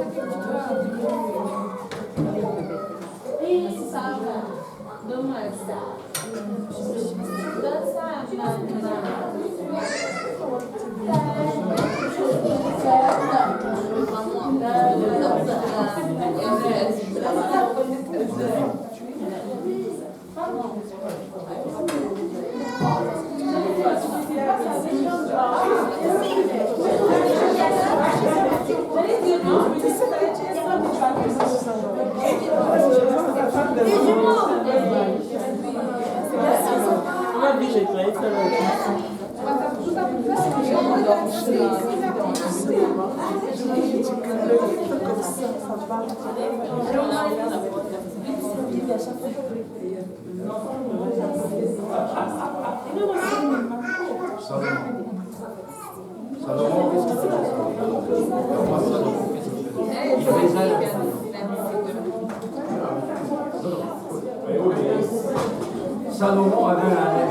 Salomon avait un rêve.